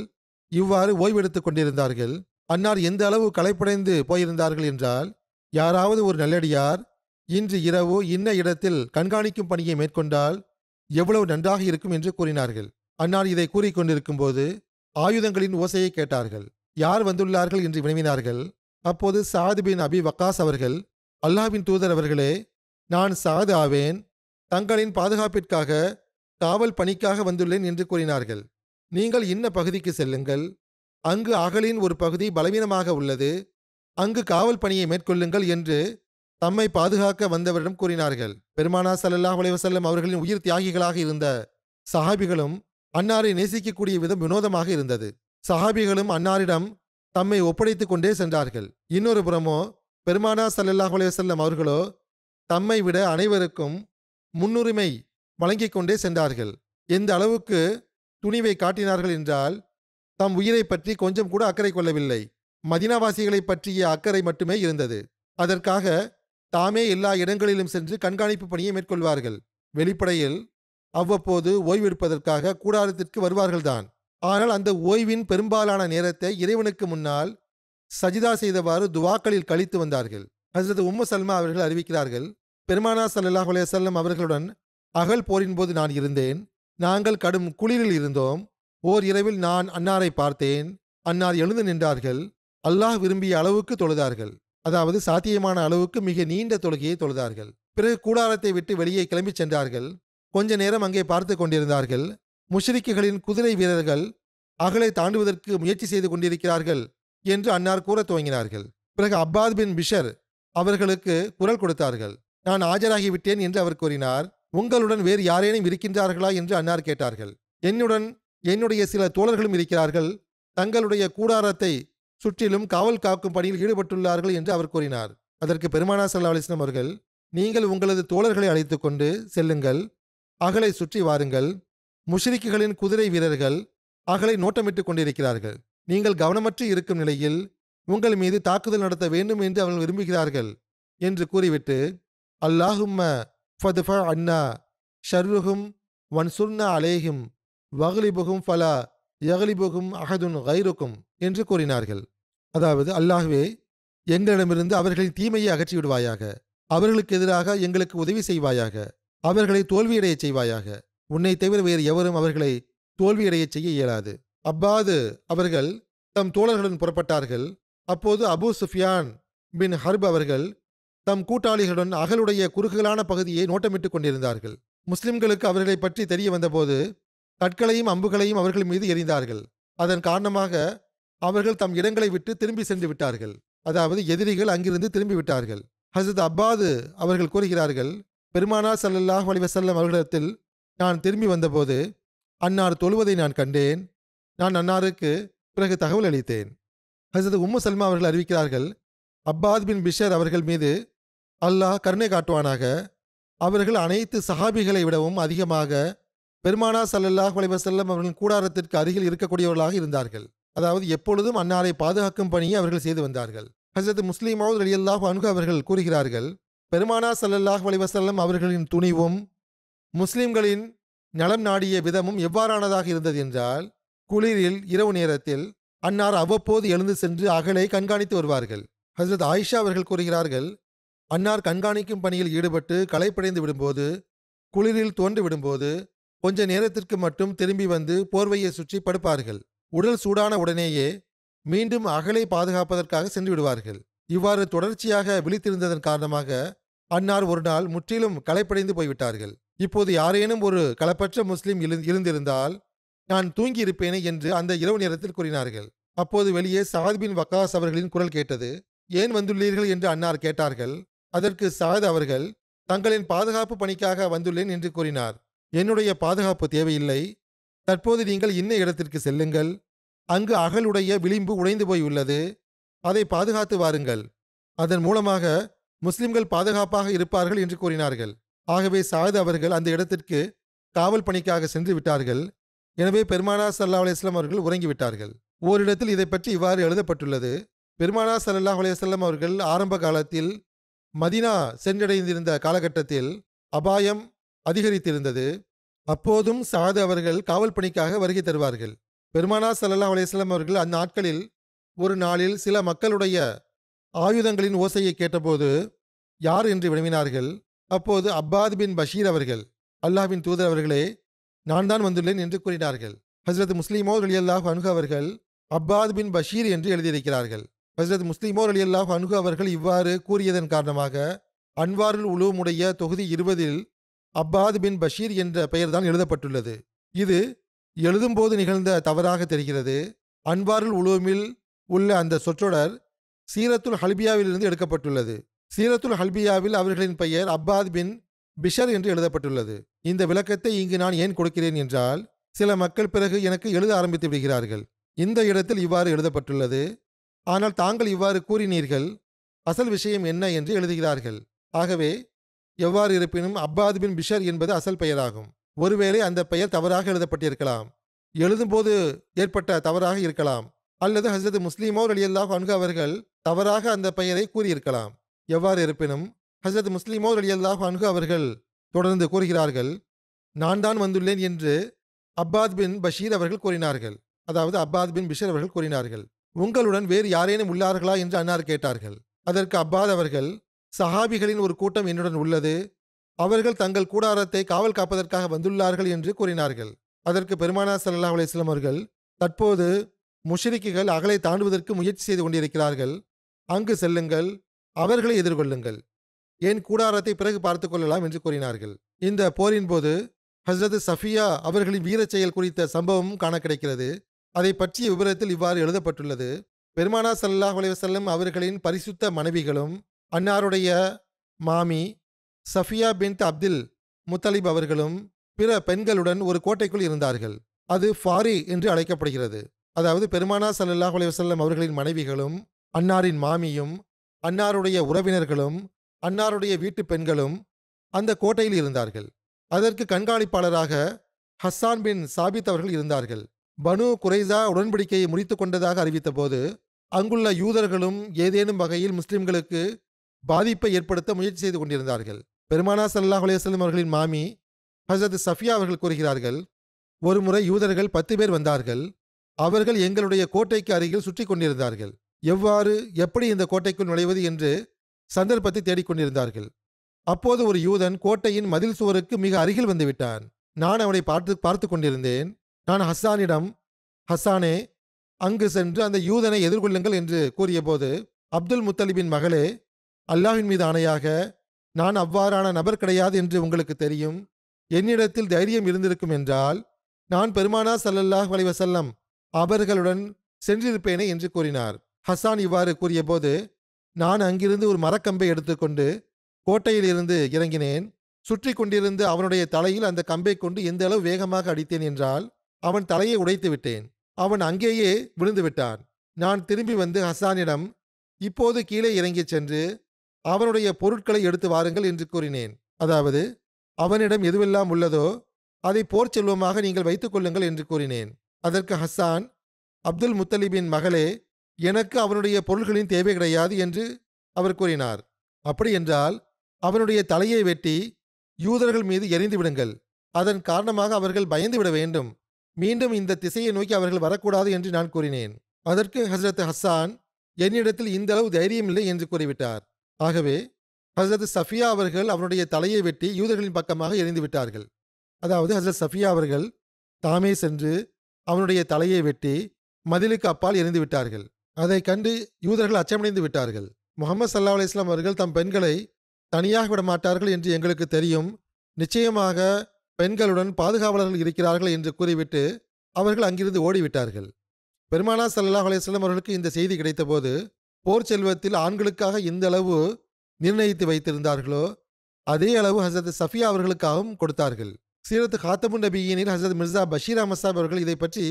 இவ்வாறு ஓய்வெடுத்துக் கொண்டிருந்தார்கள். அன்னார் எந்த அளவு களைப்படைந்து போயிருந்தார்கள் என்றால், யாராவது ஒரு நல்லடியார் இன்று இரவு இன்ன இடத்தில் கண்காணிக்கும் பணியை மேற்கொண்டால் எவ்வளவு நன்றாக இருக்கும் என்று கூறினார்கள். அன்னார் இதை கூறிக்கொண்டிருக்கும் போது ஆயுதங்களின் ஓசையை கேட்டார்கள். யார் வந்துள்ளார்கள் என்று வினவினார்கள். அப்போது சாத் பின் அபி வக்காஸ் அவர்கள், அல்லாஹ்வின் தூதர் அவர்களே, நான் சாத் ஆவேன், தங்களின் பாதுகாப்பிற்காக காவல் பணிக்காக வந்துள்ளேன் என்று கூறினார்கள். நீங்கள் இன்ன பகுதிக்கு செல்லுங்கள், அங்கு அகலின் ஒரு பகுதி பலவீனமாக உள்ளது, அங்கு காவல் பணியை மேற்கொள்ளுங்கள் என்று தம்மை பாதுகாக்க வந்தவரிடம் கூறினார்கள். பெருமானார் ஸல்லல்லாஹு அலைஹி வஸல்லம் அவர்களின் உயிர் தியாகிகளாக இருந்த சஹாபிகளும் அன்னாரை நேசிக்கக்கூடிய விதம் வினோதமாக இருந்தது. சஹாபிகளும் அன்னாரிடம் தம்மை ஒப்படைத்துக் கொண்டே சென்றார்கள். இன்னொரு புறமோ பெருமானார் ஸல்லல்லாஹு அலைஹி வஸல்லம் அவர்களோ தம்மை விட அனைவருக்கும் முன்னுரிமை வழங்கிக் கொண்டே சென்றார்கள். எந்த அளவுக்கு துணிவை காட்டினார்கள் என்றால் தம் உயிரை பற்றி கொஞ்சம் கூட அக்கறை கொள்ளவில்லை. மதீனாவாசிகளை பற்றிய அக்கறை மட்டுமே இருந்தது. அதற்காக தாமே எல்லா இடங்களிலும் சென்று கண்காணிப்பு பணியை மேற்கொள்வார்கள். வெளிப்படையில் அவ்வப்போது ஓய்வெடுப்பதற்காக கூடாரத்திற்கு வருவார்கள்தான். ஆனால் அந்த ஓய்வின் பெரும்பாலான நேரத்தை இறைவனுக்கு முன்னால் சஜிதா செய்தவாறு துவாக்களில் கழித்து வந்தார்கள். ஹஜ்ரத் உம்மு சல்மா அவர்கள் அறிவிக்கிறார்கள், பெருமானார் ஸல்லல்லாஹு அலைஹி வஸல்லம் அவர்களுடன் அகல் போரின் போது நான் இருந்தேன். நாங்கள் கடும் குளிரில் இருந்தோம். ஓர் இரவில் நான் அன்னாரை பார்த்தேன். அன்னார் எழுந்து நின்றார்கள். அல்லாஹ் விரும்பிய அளவுக்கு தொழுதார்கள். அதாவது சாத்தியமான அளவுக்கு மிக நீண்ட தொழுகையை தொழுதார்கள். பிறகு கூடாரத்தை விட்டு வெளியே கிளம்பிச் சென்றார்கள். கொஞ்ச நேரம் அங்கே பார்த்து கொண்டிருந்தார்கள். முஷ்ரிக்குகளின் குதிரை வீரர்கள் அகலை தாண்டுவதற்கு முயற்சி செய்து கொண்டிருக்கிறார்கள் என்று அன்னார் கூற துவங்கினார்கள். பிறகு அப்பாத் பின் பிஷர் அவர்களுக்கு குரல் கொடுத்தார்கள். நான் ஆஜராகிவிட்டேன் என்று அவர் கூறினார். உங்களுடன் வேறு யாரேனும் இருக்கின்றார்களா என்று அன்னார் கேட்டார்கள். என்னுடைய சில தோழர்களும் இருக்கிறார்கள். தங்களுடைய கூடாரத்தை சுற்றிலும் காவல் காக்கும் பணியில் ஈடுபட்டுள்ளார்கள் என்று அவர் கூறினார். அதற்கு பெருமானார் ஸல்லல்லாஹு அலைஹி வஸல்லம் அவர்கள், நீங்கள் உங்களது தோழர்களை அழைத்துக் கொண்டு செல்லுங்கள், அகலை சுற்றி வாருங்கள். முஷ்ரிக்குகளின் குதிரை வீரர்கள் அகலை நோட்டமிட்டுக் கொண்டிருக்கிறார்கள். நீங்கள் கவனமற்று இருக்கும் நிலையில் உங்கள் மீது தாக்குதல் நடத்த வேண்டும் என்று அவர்கள் விரும்புகிறார்கள் என்று கூறிவிட்டு, அல்லாஹும்ம ஃபத்ஃபா அன்னா ஷர்ருஹும் வன்சுர்னா அலைஹிம் வக்லிபுகும் ஃபலா யக்லிபுகும் அஹதுன் கைருக்கும் என்று கூறினார்கள். அதாவது, அல்லாஹ்வே, எங்களிடமிருந்து அவர்களின் தீமையை அகற்றி விடுவாயாக, அவர்களுக்கு எதிராக எங்களுக்கு உதவி செய்வாயாக, அவர்களை தோல்வியடையச் செய்வாயாக. உன்னை தவிர வேறு எவரும் அவர்களை தோல்வியடையச் செய்ய இயலாது. அப்பாது அவர்கள் தம் தோழர்களுடன் புறப்பட்டார்கள். அப்போது அபூ சுஃபியான் பின் ஹர்ப் அவர்கள் தம் கூட்டாளிகளுடன் அகலுடைய குறுகலான பகுதியை நோட்டமிட்டுக் கொண்டிருந்தார்கள். முஸ்லிம்களுக்கு அவர்களை பற்றி தெரிய வந்தபோது கற்களையும் அம்புகளையும் அவர்கள் மீது எறிந்தார்கள். அதன் காரணமாக அவர்கள் தம் இடங்களை விட்டு திரும்பி சென்று விட்டார்கள். அதாவது எதிரிகள் அங்கிருந்து திரும்பி விட்டார்கள். ஹசரத் அப்பாது அவர்கள் கூறுகிறார்கள், பெருமானார் ஸல்லல்லாஹு அலைஹி வஸல்லம் அவர்களிடத்தில் நான் திரும்பி வந்தபோது அன்னார் தொழுவதை நான் கண்டேன். நான் அன்னாருக்கு பிறகு தகவல் அளித்தேன். ஹசரத் உம்மு சல்மா அவர்கள் அறிவிக்கிறார்கள், அப்பாத் பின் பிஷர் அவர்கள் மீது அல்லாஹ் கருணை காட்டுவானாக, அவர்கள் அனைத்து சஹாபிகளை விடவும் அதிகமாக பெருமானார் ஸல்லல்லாஹு அலைஹி வஸல்லம் அவர்களின் கூடாரத்திற்கு அருகில் இருக்கக்கூடியவர்களாக இருந்தார்கள். அதாவது எப்பொழுதும் அன்னாரை பாதுகாக்கும் பணியை அவர்கள் செய்து வந்தார்கள். ஹஜ்ரத் முஸ்லிம் மவ்ஊத் ரலியல்லாஹு அன்ஹு அவர்கள் கூறுகிறார்கள், பெருமானார் ஸல்லல்லாஹு அலைஹி வஸல்லம் அவர்களின் துணிவும் முஸ்லிம்களின் நலம் நாடிய விதமும் எவ்வாறானதாக இருந்தது என்றால், குளிரில் இரவு நேரத்தில் அன்னார் அவ்வப்போது எழுந்து சென்று அகலை கண்காணித்து வருவார்கள். ஹஜ்ரத் ஆயிஷா அவர்கள் கூறுகிறார்கள், அன்னார் கண்காணிக்கும் பணியில் ஈடுபட்டு களைப்படைந்து விடும்போது, குளிரில் தோன்று விடும்போது கொஞ்ச நேரத்திற்கு மட்டும் திரும்பி வந்து போர்வையை சுற்றி படுப்பார்கள். உடல் சூடான உடனேயே மீண்டும் அகலை பாதுகாப்பதற்காக சென்று விடுவார்கள். இவ்வாறு தொடர்ச்சியாக விழித்திருந்ததன் காரணமாக அன்னார் ஒரு நாள் முற்றிலும் களைப்படைந்து போய்விட்டார்கள். இப்போது யாரேனும் ஒரு களப்பற்ற முஸ்லிம் இருந்திருந்தால் நான் தூங்கி இருப்பேனே என்று அந்த இரவு நேரத்தில் கூறினார்கள். அப்போது வெளியே சாத் பின் வக்காஸ் அவர்களின் குரல் கேட்டது. ஏன் வந்துள்ளீர்கள் என்று அன்னார் கேட்டார்கள். அதற்கு சாத் அவர்கள், தங்களின் பாதுகாப்பு பணிக்காக வந்துள்ளேன் என்று கூறினார். என்னுடைய பாதுகாப்பு தேவையில்லை, தற்போது நீங்கள் இன்ன இடத்திற்கு செல்லுங்கள், அங்கு அகலுடைய விளிம்பு உடைந்து போய் உள்ளது, அதை பாதுகாத்து வாருங்கள், அதன் மூலமாக முஸ்லிம்கள் பாதுகாப்பாக இருப்பார்கள் என்று கூறினார்கள். ஆகவே சாத் அவர்கள் அந்த இடத்திற்கு காவல் பணிக்காக சென்று விட்டார்கள். எனவே பெருமானார் ஸல்லல்லாஹு அலைஹி வஸல்லம் அவர்கள் உறங்கிவிட்டார்கள். ஓரிடத்தில் இதை பற்றி இவ்வாறு எழுதப்பட்டுள்ளது, பெருமானார் ஸல்லல்லாஹு அலைஹி வஸல்லம் அவர்கள் ஆரம்ப காலத்தில் மதீனா சென்றடைந்திருந்த காலகட்டத்தில் அபாயம் அதிகரித்திருந்தது. அப்போதும் சாத் அவர்கள் காவல் பணிக்காக வருகை தருவார்கள். பெருமானார் ஸல்லல்லாஹு அலைஹி வஸல்லம் அவர்கள் அந்நாட்களில் ஒரு நாளில் சில மக்களுடைய ஆயுதங்களின் ஓசையை கேட்டபோது யார் என்று வினவினார்கள். அப்போது அப்பாத் பின் பஷீர் அவர்கள், அல்லாஹ்வின் தூதர் அவர்களே, நான் தான் வந்துள்ளேன் என்று கூறினார்கள். ஹஜ்ரத் முஸ்லிம் மவ்ஊத் ரலியல்லாஹு அன்ஹு அவர்கள் அப்பாத் பின் பஷீர் என்று எழுதியிருக்கிறார்கள். ஹஜ்ரத் முஸ்லிம் மவ்ஊத் ரலியல்லாஹு அன்ஹு அவர்கள் இவ்வாறு கூறியதன் காரணமாக அன்வாருல் உலூம் உடைய தொகுதி 20 அப்பாத் பின் பஷீர் என்ற பெயர்தான் எழுதப்பட்டுள்ளது. இது எழுதும்போது நிகழ்ந்த தவறாக தெரிகிறது. அன்வாருல் உலூமில் உள்ள அந்த சொற்றொடர் சீரத்துல் ஹல்பியாவிலிருந்து எடுக்கப்பட்டுள்ளது. சீரத்துல் ஹல்பியாவில் அவர்களின் பெயர் அப்பாத் பின் பிஷர் என்று எழுதப்பட்டுள்ளது. இந்த விளக்கத்தை இங்கு நான் ஏன் கொடுக்கிறேன் என்றால், சில மக்கள் பிறகு எனக்கு எழுத ஆரம்பித்து விடுகிறார்கள். இந்த இடத்தில் இவ்வாறு எழுதப்பட்டுள்ளது, ஆனால் தாங்கள் இவ்வாறு கூறினீர்கள், அசல் விஷயம் என்ன என்று எழுதுகிறார்கள். ஆகவே எவ்வாறு இருப்பினும் அப்பாத் பின் பிஷர் என்பது அசல் பெயராகும். ஒருவேளை அந்த பெயர் தவறாக எழுதப்பட்டிருக்கலாம், எழுதும்போது ஏற்பட்ட தவறாக இருக்கலாம், அல்லது ஹஜ்ரத் முஸ்லிம் மவ்ஊத் ரலியல்லாஹு அன்ஹு அவர்கள் தவறாக அந்த பெயரை கூறியிருக்கலாம். எவ்வாறு இருப்பினும் ஹஜ்ரத் முஸ்லிம் மவ்ஊத் ரலியல்லாஹு அன்ஹு அவர்கள் தொடர்ந்து கூறுகிறார்கள், நான் தான் வந்துள்ளேன் என்று அப்பாத் பின் பஷீர் அவர்கள் கூறினார்கள். அதாவது அப்பாத் பின் பிஷர் அவர்கள் கூறினார்கள். உங்களுடன் வேறு யாரேனும் உள்ளார்களா என்று அன்னார் கேட்டார்கள். அதற்கு அப்பாத் அவர்கள், சஹாபிகளின் ஒரு கூட்டம் என்னுடன் உள்ளது, அவர்கள் தங்கள் கூடாரத்தை காவல் காப்பதற்காக வந்துள்ளார்கள் என்று கூறினார்கள். அதற்கு பெருமானார் ஸல்லல்லாஹு அலைஹி வஸல்லம் அவர்கள், தற்போது முஷ்ரிக்குகள் அகலை தாண்டுவதற்கு முயற்சி செய்து கொண்டிருக்கிறார்கள், அங்கு செல்லுங்கள், அவர்களை எதிர்கொள்ளுங்கள், என் கூடாரத்தை பிறகு பார்த்துக் கொள்ளலாம் என்று கூறினார்கள். இந்த போரின் போது ஹஜ்ரத் சஃபியா அவர்களின் வீரச் செயல் குறித்த சம்பவமும் காண கிடைக்கிறது. அதை பற்றிய விவரத்தில் இவ்வாறு எழுதப்பட்டுள்ளது, பெருமானார் ஸல்லல்லாஹு அலைஹி வஸல்லம் அவர்களின் பரிசுத்த மனைவிகளும் அன்னாருடைய மாமி சஃபியா பின்த் அப்துல் முத்தலிப் அவர்களும் பிற பெண்களுடன் ஒரு கோட்டைக்குள் இருந்தார்கள். அது ஃபாரி என்று அழைக்கப்படுகிறது. அதாவது பெருமானார் ஸல்லல்லாஹு அலைஹி வஸல்லம் அவர்களின் மனைவிகளும் அன்னாரின் மாமியும் அன்னாருடைய உறவினர்களும் அன்னாருடைய வீட்டு பெண்களும் அந்த கோட்டையில் இருந்தார்கள். அதற்கு கண்காணிப்பாளராக ஹஸ்ஸான் பின் சாபித் அவர்கள் இருந்தார்கள். பனு குரைசா உடன்படிக்கையை முறித்து கொண்டதாக அறிவித்த போது அங்குள்ள யூதர்களும் ஏதேனும் வகையில் முஸ்லிம்களுக்கு பாதிப்பை ஏற்படுத்த முயற்சி செய்து கொண்டிருந்தார்கள். பெருமானார் ஸல்லல்லாஹு அலைஹி வஸல்லம் அவர்களின் மாமி ஹஜ்ரத் சஃபியா அவர்கள் கூறுகிறார்கள், ஒருமுறை யூதர்கள் 10 பேர் வந்தார்கள். அவர்கள் எங்களுடைய கோட்டைக்கு அருகில் சுற்றி கொண்டிருந்தார்கள். எப்படி இந்த கோட்டைக்குள் நுழைவது என்று சந்தர்ப்பத்தை தேடிக்கொண்டிருந்தார்கள். அப்போது ஒரு யூதன் கோட்டையின் மதில் சுவருக்கு மிக அருகில் வந்துவிட்டான். நான் அவனை பார்த்து கொண்டிருந்தேன். நான் ஹஸ்ஸானிடம், ஹஸ்ஸானே, அங்கு சென்று அந்த யூதனை எதிர்கொள்ளுங்கள் என்று கூறியபோது, அப்துல் முத்தலிபின் மகளே, அல்லாஹ்வின் மீது ஆணையாக நான் அவ்வாறான நபர் கிடையாது என்று உங்களுக்கு தெரியும். என்னிடத்தில் தைரியம் இருந்திருக்கும் என்றால் நான் பெருமானார் ஸல்லல்லாஹு அலைஹி வஸல்லம் அவர்களுடன் சென்றிருப்பேனே என்று கூறினார். ஹஸ்ஸான் இவ்வாறு கூறியபோது, நான் அங்கிருந்து ஒரு மரக்கம்பை எடுத்துக்கொண்டு கோட்டையில் இருந்து இறங்கினேன். சுற்றி கொண்டிருந்த அவனுடைய தலையில் அந்த கம்பை கொண்டு எந்த அளவு வேகமாக அடித்தேன் என்றால் அவன் தலையை உடைத்து விட்டேன். அவன் அங்கேயே விழுந்து விட்டான். நான் திரும்பி வந்து ஹஸ்ஸானிடம், இப்போது கீழே இறங்கிச் சென்று அவனுடைய பொருட்களை எடுத்து வாருங்கள் என்று கூறினேன். அதாவது, அவனிடம் எதுவெல்லாம் உள்ளதோ அதை போர் செல்வமாக நீங்கள் வைத்துக் கொள்ளுங்கள் என்று கூறினேன். அதற்கு ஹஸ்ஸான், அப்துல் முத்தலிபின் மகளே, எனக்கு அவனுடைய பொருள்களின் தேவை கிடையாது என்று அவர் கூறினார். அப்படி என்றால் அவனுடைய தலையை வெட்டி யூதர்கள் மீது எறிந்து விடுங்கள். அதன் காரணமாக அவர்கள் பயந்து விட வேண்டும். மீண்டும் இந்த திசையை நோக்கி அவர்கள் வரக்கூடாது என்று நான் கூறினேன். அதற்கு ஹஸ்ரத் ஹஸ்ஸான், என்னிடத்தில் இந்த அளவு தைரியம் இல்லை என்று கூறிவிட்டார். ஆகவே ஹஸ்ரத் சஃபியா அவர்கள் அவனுடைய தலையை வெட்டி யூதர்களின் பக்கமாக எறிந்து விட்டார்கள். அதாவது ஹஸ்ரத் சஃபியா அவர்கள் தாமே சென்று அவனுடைய தலையை வெட்டி மதிலுக்கு அப்பால் எறிந்து விட்டார்கள். அதை கண்டு யூதர்கள் அச்சமடைந்து விட்டார்கள். முகமது ஸல்லல்லாஹு அலைஹி வஸல்லம் அவர்கள் தம் பெண்களை தனியாக விட மாட்டார்கள் என்று எங்களுக்கு தெரியும். நிச்சயமாக பெண்களுடன் பாதுகாவலர்கள் இருக்கிறார்கள் என்று கூறிவிட்டு அவர்கள் அங்கிருந்து ஓடிவிட்டார்கள். பெருமானார் ஸல்லல்லாஹு அலைஹி வஸல்லம் அவர்களுக்கு இந்த செய்தி கிடைத்தபோது, போர் செல்வத்தில் ஆண்களுக்காக எந்த அளவு நிர்ணயித்து வைத்திருந்தார்களோ அதே அளவு ஹசரத் சஃபியா அவர்களுக்காகவும் கொடுத்தார்கள். சீரத் காத்தமுன் நபியினில் ஹசரத் மிர்சா பஷீர் அஹ்மத் சாப் அவர்கள் இதை பற்றி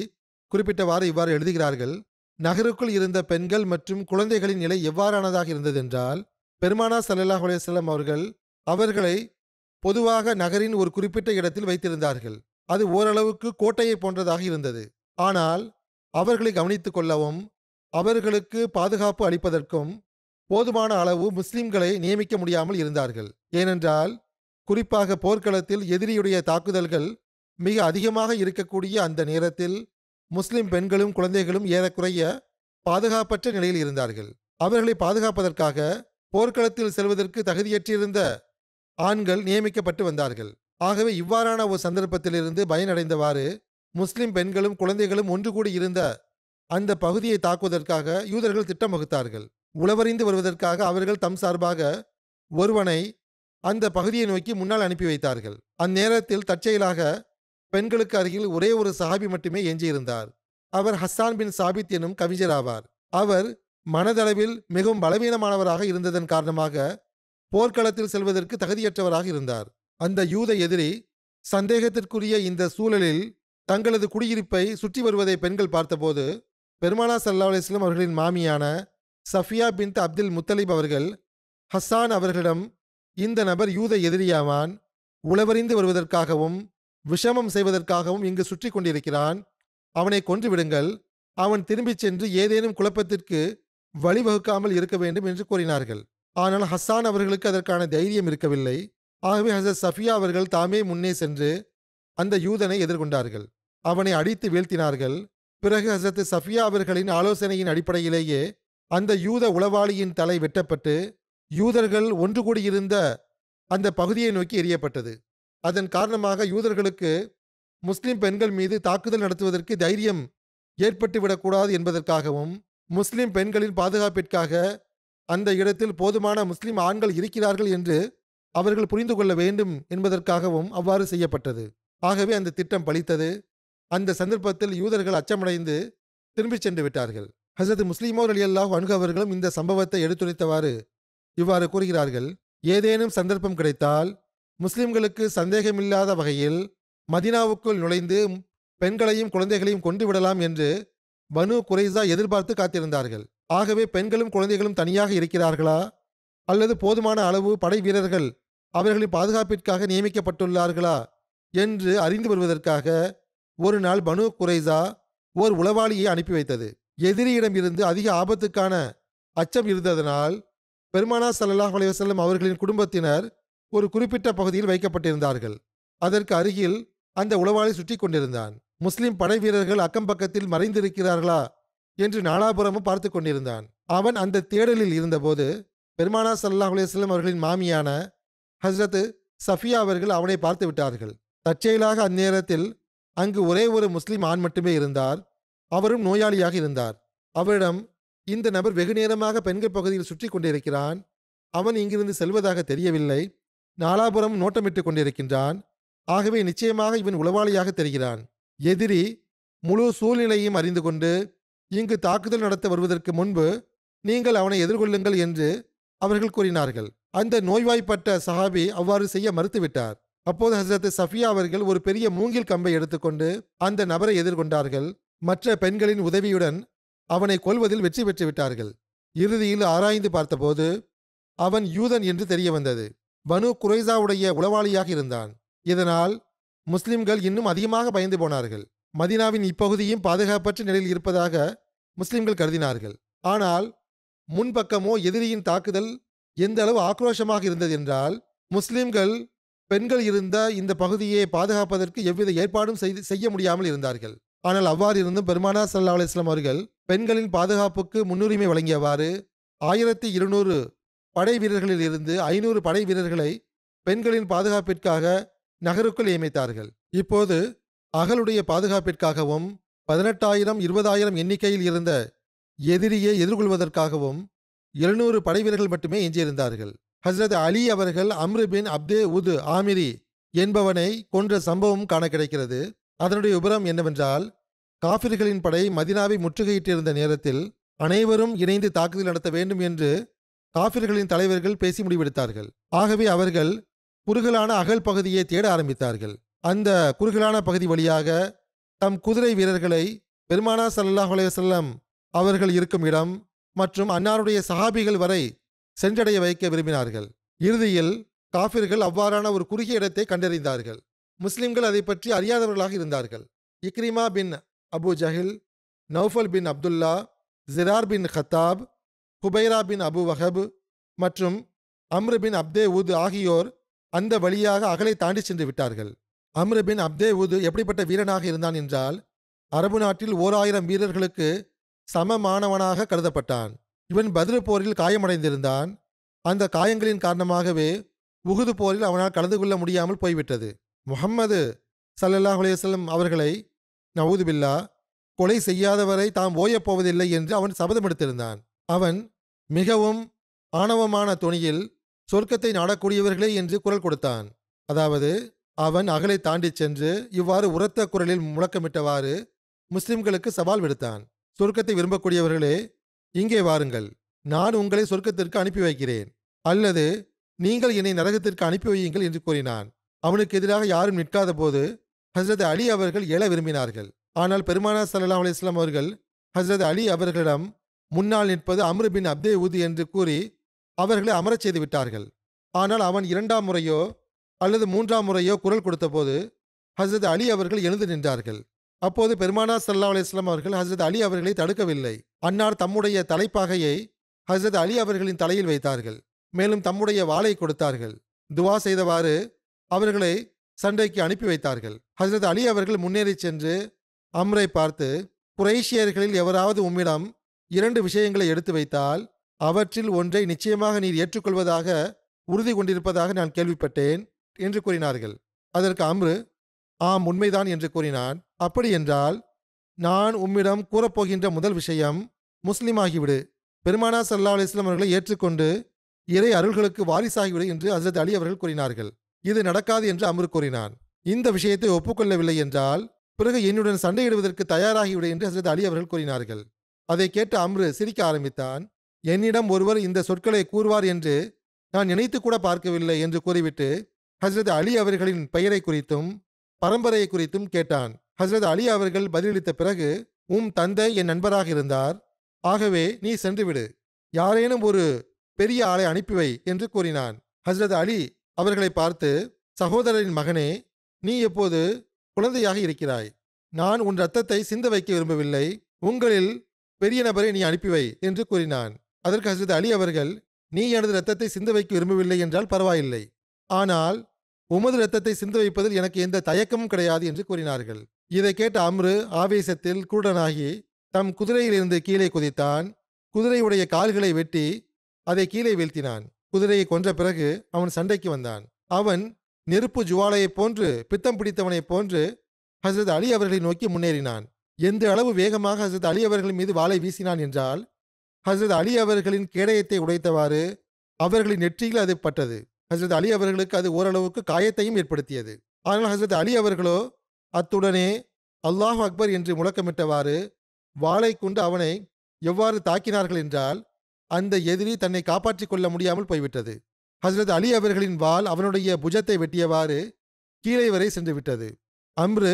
குறிப்பிட்டவாறு இவ்வாறு எழுதுகிறார்கள். நகருக்குள் இருந்த பெண்கள் மற்றும் குழந்தைகளின் நிலை எவ்வாறானதாக இருந்ததென்றால், பெருமானார் ஸல்லல்லாஹு அலைஹி வஸல்லம் அவர்கள் அவர்களை பொதுவாக நகரின் ஒரு குறிப்பிட்ட இடத்தில் வைத்திருந்தார்கள். அது ஓரளவுக்கு கோட்டையை போன்றதாக இருந்தது. ஆனால் அவர்களை கவனித்துக் கொள்ளவும் அவர்களுக்கு பாதுகாப்பு அளிப்பதற்கும் போதுமான அளவு முஸ்லிம்களை நியமிக்க முடியாமல் இருந்தார்கள். ஏனென்றால் குறிப்பாக போர்க்களத்தில் எதிரியுடைய தாக்குதல்கள் மிக அதிகமாக இருக்கக்கூடிய அந்த நேரத்தில் முஸ்லிம் பெண்களும் குழந்தைகளும் ஏறக்குறைய பாதுகாப்பற்ற நிலையில் இருந்தார்கள். அவர்களை பாதுகாப்பதற்காக போர்க்களத்தில் செல்வதற்கு தகுதியற்றிருந்த ஆண்கள் நியமிக்கப்பட்டு வந்தார்கள். ஆகவே இவ்வாறான ஒரு சந்தர்ப்பத்திலிருந்து பயனடைந்தவாறு முஸ்லிம் பெண்களும் குழந்தைகளும் ஒன்று கூடி இருந்த அந்த பகுதியை தாக்குவதற்காக யூதர்கள் திட்டம் வகுத்தார்கள். உளவறிந்து வருவதற்காக அவர்கள் தம் சார்பாக ஒருவனை அந்த பகுதியை நோக்கி முன்னால் அனுப்பி வைத்தார்கள். அந்நேரத்தில் தற்செயலாக பெண்களுக்கு அருகில் ஒரே ஒரு சஹாபி மட்டுமே எஞ்சியிருந்தார். அவர் ஹஸ்ஸான் பின் சாபித் எனும் கவிஞர் ஆவார். அவர் மனதளவில் மிகவும் பலவீனமானவராக இருந்ததன் காரணமாக போர்க்களத்தில் செல்வதற்கு தகுதியற்றவராக இருந்தார். அந்த யூத எதிரி சந்தேகத்திற்குரிய இந்த சூழலில் தங்களது குடியிருப்பை சுற்றி வருவதை பெண்கள் பார்த்தபோது, பெருமானார் ஸல்லல்லாஹு அலைஹி வஸல்லம் அவர்களின் மாமியான சஃபியா பின்த் அப்துல் முத்தலிப் அவர்கள் ஹஸ்ஸான் அவர்களிடம், இந்த நபர் யூத எதிரியாவான், உளவறிந்து வருவதற்காகவும் விஷமம் செய்வதற்காகவும் இங்கு சுற்றி கொண்டிருக்கிறான், அவனை கொன்று விடுங்கள், அவன் திரும்பிச் சென்று ஏதேனும் குழப்பத்திற்கு வழிவகுக்காமல் இருக்க வேண்டும் என்று கூறினார்கள். ஆனால் ஹஸ்ஸான் அவர்களுக்கு அதற்கான தைரியம் இருக்கவில்லை. ஆகவே ஹஸரத் சஃபியா அவர்கள் தாமே முன்னே சென்று அந்த யூதனை எதிர்கொண்டார்கள். அவனை அடித்து வீழ்த்தினார்கள். பிறகு ஹஸரத் சஃபியா அவர்களின் ஆலோசனையின் அடிப்படையிலேயே அந்த யூத உளவாளியின் தலை வெட்டப்பட்டு யூதர்கள் ஒன்று கூடியிருந்த அந்த பகுதியை நோக்கி எறியப்பட்டது. அதன் காரணமாக யூதர்களுக்கு முஸ்லிம் பெண்கள் மீது தாக்குதல் நடத்துவதற்கு தைரியம் ஏற்பட்டுவிடக்கூடாது என்பதற்காகவும், முஸ்லிம் பெண்களின் பாதுகாப்பிற்காக அந்த இடத்தில் போதுமான முஸ்லிம் ஆண்கள் இருக்கிறார்கள் என்று அவர்கள் புரிந்து கொள்ள வேண்டும் என்பதற்காகவும் அவ்வாறு செய்யப்பட்டது. ஆகவே அந்த திட்டம் பலித்தது. அந்த சந்தர்ப்பத்தில் யூதர்கள் அச்சமடைந்து திரும்பிச் சென்று விட்டார்கள். ஹஸரத் முஸ்லிமோர் ரலியல்லாஹு அன்ஹு அவர்களும் இந்த சம்பவத்தை எடுத்துரைத்தவாறு இவ்வாறு கூறுகிறார்கள். ஏதேனும் சந்தர்ப்பம் கிடைத்தால் முஸ்லிம்களுக்கு சந்தேகமில்லாத வகையில் மதீனாவுக்குள் நுழைந்து பெண்களையும் குழந்தைகளையும் கொண்டு விடலாம் என்று பனு குரைஸா எதிர்பார்த்து காத்திருந்தார்கள். ஆகவே பெண்களும் குழந்தைகளும் தனியாக இருக்கிறார்களா அல்லது போதுமான அளவு படை வீரர்கள் அவர்களின் பாதுகாப்பிற்காக நியமிக்கப்பட்டுள்ளார்களா என்று அறிந்து வருவதற்காக ஒரு நாள் பனு குரைஸா ஓர் உளவாளியை அனுப்பி வைத்தது. எதிரியிடம் இருந்து அதிக ஆபத்துக்கான அச்சம் இருந்ததனால் பெருமானார் ஸல்லல்லாஹு அலைஹி வஸல்லம் அவர்களின் குடும்பத்தினர் ஒரு குறிப்பிட்ட பகுதியில் வைக்கப்பட்டிருந்தார்கள். அதற்கு அருகில் அந்த உளவாளி சுற்றி கொண்டிருந்தான். முஸ்லிம் படை வீரர்கள் அக்கம் பக்கத்தில் மறைந்திருக்கிறார்களா என்று நாலாபுரமும் பார்த்து கொண்டிருந்தான். அவன் அந்த தேடலில் இருந்தபோது பெருமானார் ஸல்லல்லாஹு அலைஹி வஸல்லம் அவர்களின் மாமியான ஹஸ்ரத் சஃபியா அவர்கள் அவனை பார்த்து விட்டார்கள். தற்செயலாக அந்நேரத்தில் அங்கு ஒரே ஒரு முஸ்லிம் ஆண் மட்டுமே இருந்தார். அவரும் நோயாளியாக இருந்தார். அவரிடம், இந்த நபர் வெகு நேரமாக பெண்கள் பகுதியில் சுற்றி கொண்டிருக்கிறான், அவன் இங்கிருந்து செல்வதாக தெரியவில்லை, நாலாபுரம் நோட்டமிட்டு கொண்டிருக்கின்றான், ஆகவே நிச்சயமாக இவன் உளவாளியாக தெரிகிறான். எதிரி முழு சூழ்நிலையும் அறிந்து கொண்டு இங்கு தாக்குதல் நடத்த வருவதற்கு முன்பு நீங்கள் அவனை எதிர்கொள்ளுங்கள் என்று அவர்கள் கூறினார்கள். அந்த நோய்வாய்ப்பட்ட சஹாபி அவ்வாறு செய்ய மறுத்துவிட்டார். அப்போது ஹசரத் சஃபியா அவர்கள் ஒரு பெரிய மூங்கில் கம்பை எடுத்துக்கொண்டு அந்த நபரை எதிர்கொண்டார்கள். மற்ற பெண்களின் உதவியுடன் அவனை கொல்வதில் வெற்றி பெற்று விட்டார்கள். இறுதியில் ஆராய்ந்து பார்த்தபோது அவன் யூதன் என்று தெரிய வந்தது. பனு குரைசாவுடைய உளவாளியாக இருந்தான். இதனால் முஸ்லிம்கள் இன்னும் அதிகமாக பயந்து போனார்கள். மதீனாவின் இப்பகுதியும் பாதுகாப்பற்ற நிலையில் இருப்பதாக முஸ்லிம்கள் கருதினார்கள். ஆனால் முன்பக்கமோ எதிரியின் தாக்குதல் எந்த அளவு ஆக்ரோஷமாக இருந்தது என்றால், முஸ்லிம்கள் பெண்கள் இருந்த இந்த பகுதியை பாதுகாப்பதற்கு எவ்வித ஏற்பாடும் செய்ய முடியாமல் இருந்தார்கள். ஆனால் அவ்வாறு இருந்தும் பெருமானார் ஸல்லல்லாஹு அலைஹி வஸல்லம் அவர்கள் பெண்களின் பாதுகாப்புக்கு முன்னுரிமை வழங்கியவாறு 1200 படை வீரர்களில் இருந்து 500 படை வீரர்களை பெண்களின் பாதுகாப்பிற்காக நகருக்குள் நியமித்தார்கள். இப்போது அகலுடைய பாதுகாப்பிற்காகவும் 18,000 20,000 எண்ணிக்கையில் இருந்த எதிரியை எதிர்கொள்வதற்காகவும் 700 படை வீரர்கள் மட்டுமே எஞ்சியிருந்தார்கள். ஹஸ்ரத் அலி அவர்கள் அம்ரு பின் அப்தே உத் ஆமிரி என்பவனை கொன்ற சம்பவம் காண கிடைக்கிறது. அதனுடைய விபரம் என்னவென்றால், காஃபிர்களின் படை மதினாவை முற்றுகையிட்டிருந்த நேரத்தில் அனைவரும் இணைந்து தாக்குதல் நடத்த வேண்டும் என்று காஃபிர்களின் தலைவர்கள் பேசி முடிவெடுத்தார்கள். ஆகவே அவர்கள் குறுகலான அகல் பகுதியை தேட ஆரம்பித்தார்கள். அந்த குறுகலான பகுதி வழியாக தம் குதிரை வீரர்களை பெருமானார் ஸல்லல்லாஹு அலைஹி வஸல்லம் அவர்கள் இருக்கும் இடம் மற்றும் அன்னாருடைய சஹாபிகள் வரை சென்றடைய வைக்க விரும்பினார்கள். இறுதியில் காஃபிர்கள் அவ்வாறான ஒரு குறுகிய இடத்தை கண்டறிந்தார்கள். முஸ்லிம்கள் அதை பற்றி அறியாதவர்களாக இருந்தார்கள். இக்ரிமா பின் அபு ஜஹில், நௌஃபல் பின் அப்துல்லா, ஜிரார் பின் ஹத்தாப், ஹுபைரா பின் அபு வஹப் மற்றும் அம்ரு பின் அப்தே உத் ஆகியோர் அந்த வழியாக அகலை தாண்டி சென்று விட்டார்கள். அம்ரு பின் அப்தே உத் எப்படிப்பட்ட வீரனாக இருந்தான் என்றால், அரபு நாட்டில் 1000 வீரர்களுக்கு சமமானவனாக கருதப்பட்டான். இவன் பத்ரு போரில் காயமடைந்திருந்தான். அந்த காயங்களின் காரணமாகவே உஹுது போரில் அவனால் கலந்து கொள்ள முடியாமல் போய்விட்டது. முஹம்மது ஸல்லல்லாஹு அலைஹி வஸல்லம் அவர்களை நஊது பில்லா கொலை செய்யாதவரை தாம் ஓயப்போவதில்லை என்று அவன் சபதம் எடுத்திருந்தான். அவன் மிகவும் ஆணவமான தொனியில் சொர்க்கத்தை நாடக்கூடியவர்களே என்று குரல் கொடுத்தான். அதாவது அவன் அகலை தாண்டி சென்று இவ்வாறு உரத்த குரலில் முழக்கமிட்டவாறு முஸ்லிம்களுக்கு சவால் விடுத்தான். சொர்க்கத்தை விரும்பக்கூடியவர்களே, இங்கே வாருங்கள், நான் உங்களை சொர்க்கத்திற்கு அனுப்பி வைக்கிறேன், அல்லது நீங்கள் என்னை நரகத்திற்கு அனுப்பி வையுங்கள் என்று கூறினான். அவனுக்கு எதிராக யாரும் நிற்காத போது ஹஸ்ரத் அலி அவர்கள் எழ விரும்பினார்கள். ஆனால் பெருமானார் ஸல்லல்லாஹு அலைஹி வஸல்லம் அவர்கள் ஹஸ்ரத் அலி அவர்களிடம் முன்னால் நிற்பது அம்ரு பின் அப்தே உத் என்று கூறி அவர்களை அமரச் செய்து விட்டார்கள். ஆனால் அவன் 2ஆம் முறையோ அல்லது 3ஆம் முறையோ குரல் கொடுத்த போது ஹஸ்ரத் அலி அவர்கள் எழுந்து நின்றார்கள். அப்போது பெருமானார் ஸல்லல்லாஹு அலைஹி வஸல்லம் அவர்கள் ஹஸ்ரத் அலி அவர்களை தடுக்கவில்லை. அன்னார் தம்முடைய தலைப்பாகையை ஹஸ்ரத் அலி அவர்களின் தலையில் வைத்தார்கள். மேலும் தம்முடைய வாளை கொடுத்தார்கள். துவா செய்தவாறு அவர்களை சண்டைக்கு அனுப்பி வைத்தார்கள். ஹஸ்ரத் அலி அவர்கள் முன்னேறி சென்று அம்ரை பார்த்து, குறைஷியர்களில் எவராவது உம்மிடம் 2 விஷயங்களை எடுத்து வைத்தால் அவற்றில் ஒன்றை நிச்சயமாக நீர் ஏற்றுக்கொள்வதாக உறுதி கொண்டிருப்பதாக நான் கேள்விப்பட்டேன் என்று கூறினார்கள். அதற்கு அம்ரு, ஆம், உண்மைதான் என்று கூறினான். அப்படி என்றால் நான் உம்மிடம் கூறப்போகின்ற முதல் விஷயம், முஸ்லிமாகிவிடு, பெருமானார் ஸல்லல்லாஹு அலைஹி வஸல்லம் அவர்களை ஏற்றுக்கொண்டு இறை அருள்களுக்கு வாரிசாகிவிடு என்று ஹஸ்ரத் அலி அவர்கள் கூறினார்கள். இது நடக்காது என்று அம்ரு கூறினான். இந்த விஷயத்தை ஒப்புக்கொள்ளவில்லை என்றால் பிறகு என்னுடன் சண்டையிடுவதற்கு தயாராகிவிடு என்று ஹஸ்ரத் அலி அவர்கள் கூறினார்கள். அதை கேட்டு அம்ரு சிரிக்க ஆரம்பித்தான். என்னிடம் ஒருவர் இந்த சொற்களை கூறுவார் என்று நான் நினைத்து கூட பார்க்கவில்லை என்று கூறிவிட்டு ஹஸ்ரத் அலி அவர்களின் பெயரை குறித்தும் பரம்பரையை குறித்தும் கேட்டான். ஹஸ்ரத் அலி அவர்கள் பதிலளித்த பிறகு, தந்தை என் நண்பராக இருந்தார், ஆகவே நீ சென்றுவிடு, யாரேனும் ஒரு பெரிய ஆளை அனுப்பிவை என்று கூறினான். ஹஸ்ரத் அலி அவர்களை பார்த்து, சகோதரரின் மகனே, நீ எப்போது குழந்தையாக இருக்கிறாய், நான் உன் இரத்தத்தை சிந்த வைக்க விரும்பவில்லை, உங்களில் பெரிய நபரை நீ அனுப்பிவை என்று கூறினான். அதற்கு ஹஸ்ரத் அலி அவர்கள், நீ எனது இரத்தத்தை சிந்த வைக்க விரும்பவில்லை என்றால் பரவாயில்லை, ஆனால் உமது இரத்தத்தை சிந்த வைப்பதில் எனக்கு எந்த தயக்கமும் கிடையாது என்று கூறினார்கள். இதை கேட்ட அம்ரு ஆவேசத்தில் குருடனாகி தம் குதிரையிலிருந்து கீழே குதித்தான். குதிரையுடைய கால்களை வெட்டி அதை கீழே வீழ்த்தினான். குதிரையை கொன்ற பிறகு அவன் சண்டைக்கு வந்தான். அவன் நெருப்பு ஜுவாலையைப் போன்று, பித்தம் பிடித்தவனைப் போன்று ஹஸ்ரத் அலி அவர்களை நோக்கி முன்னேறினான். எந்த அளவு வேகமாக ஹஸ்ரத் அலி அவர்கள் மீது வாளை வீசினான் என்றால், ஹஸ்ரத் அலி அவர்களின் கேடயத்தை உடைத்தவாறு அவர்களின் நெற்றியில் அது பட்டது. ஹஸ்ரத் அலி அவர்களுக்கு அது ஓரளவுக்கு காயத்தையும் ஏற்படுத்தியது. ஆனால் ஹசரத் அலி அவர்களோ அத்துடனே அல்லாஹ் அக்பர் என்று முழக்கமிட்டவாறு வாளை கொண்டு அவனை எவ்வாறு தாக்கினார்கள் என்றால் அந்த எதிரி தன்னை காப்பாற்றிக் கொள்ள முடியாமல் போய்விட்டது. ஹசரத் அலி அவர்களின் வாள் அவனுடைய புஜத்தை வெட்டியவாறு கீழே வரை சென்று விட்டது. அம்ரு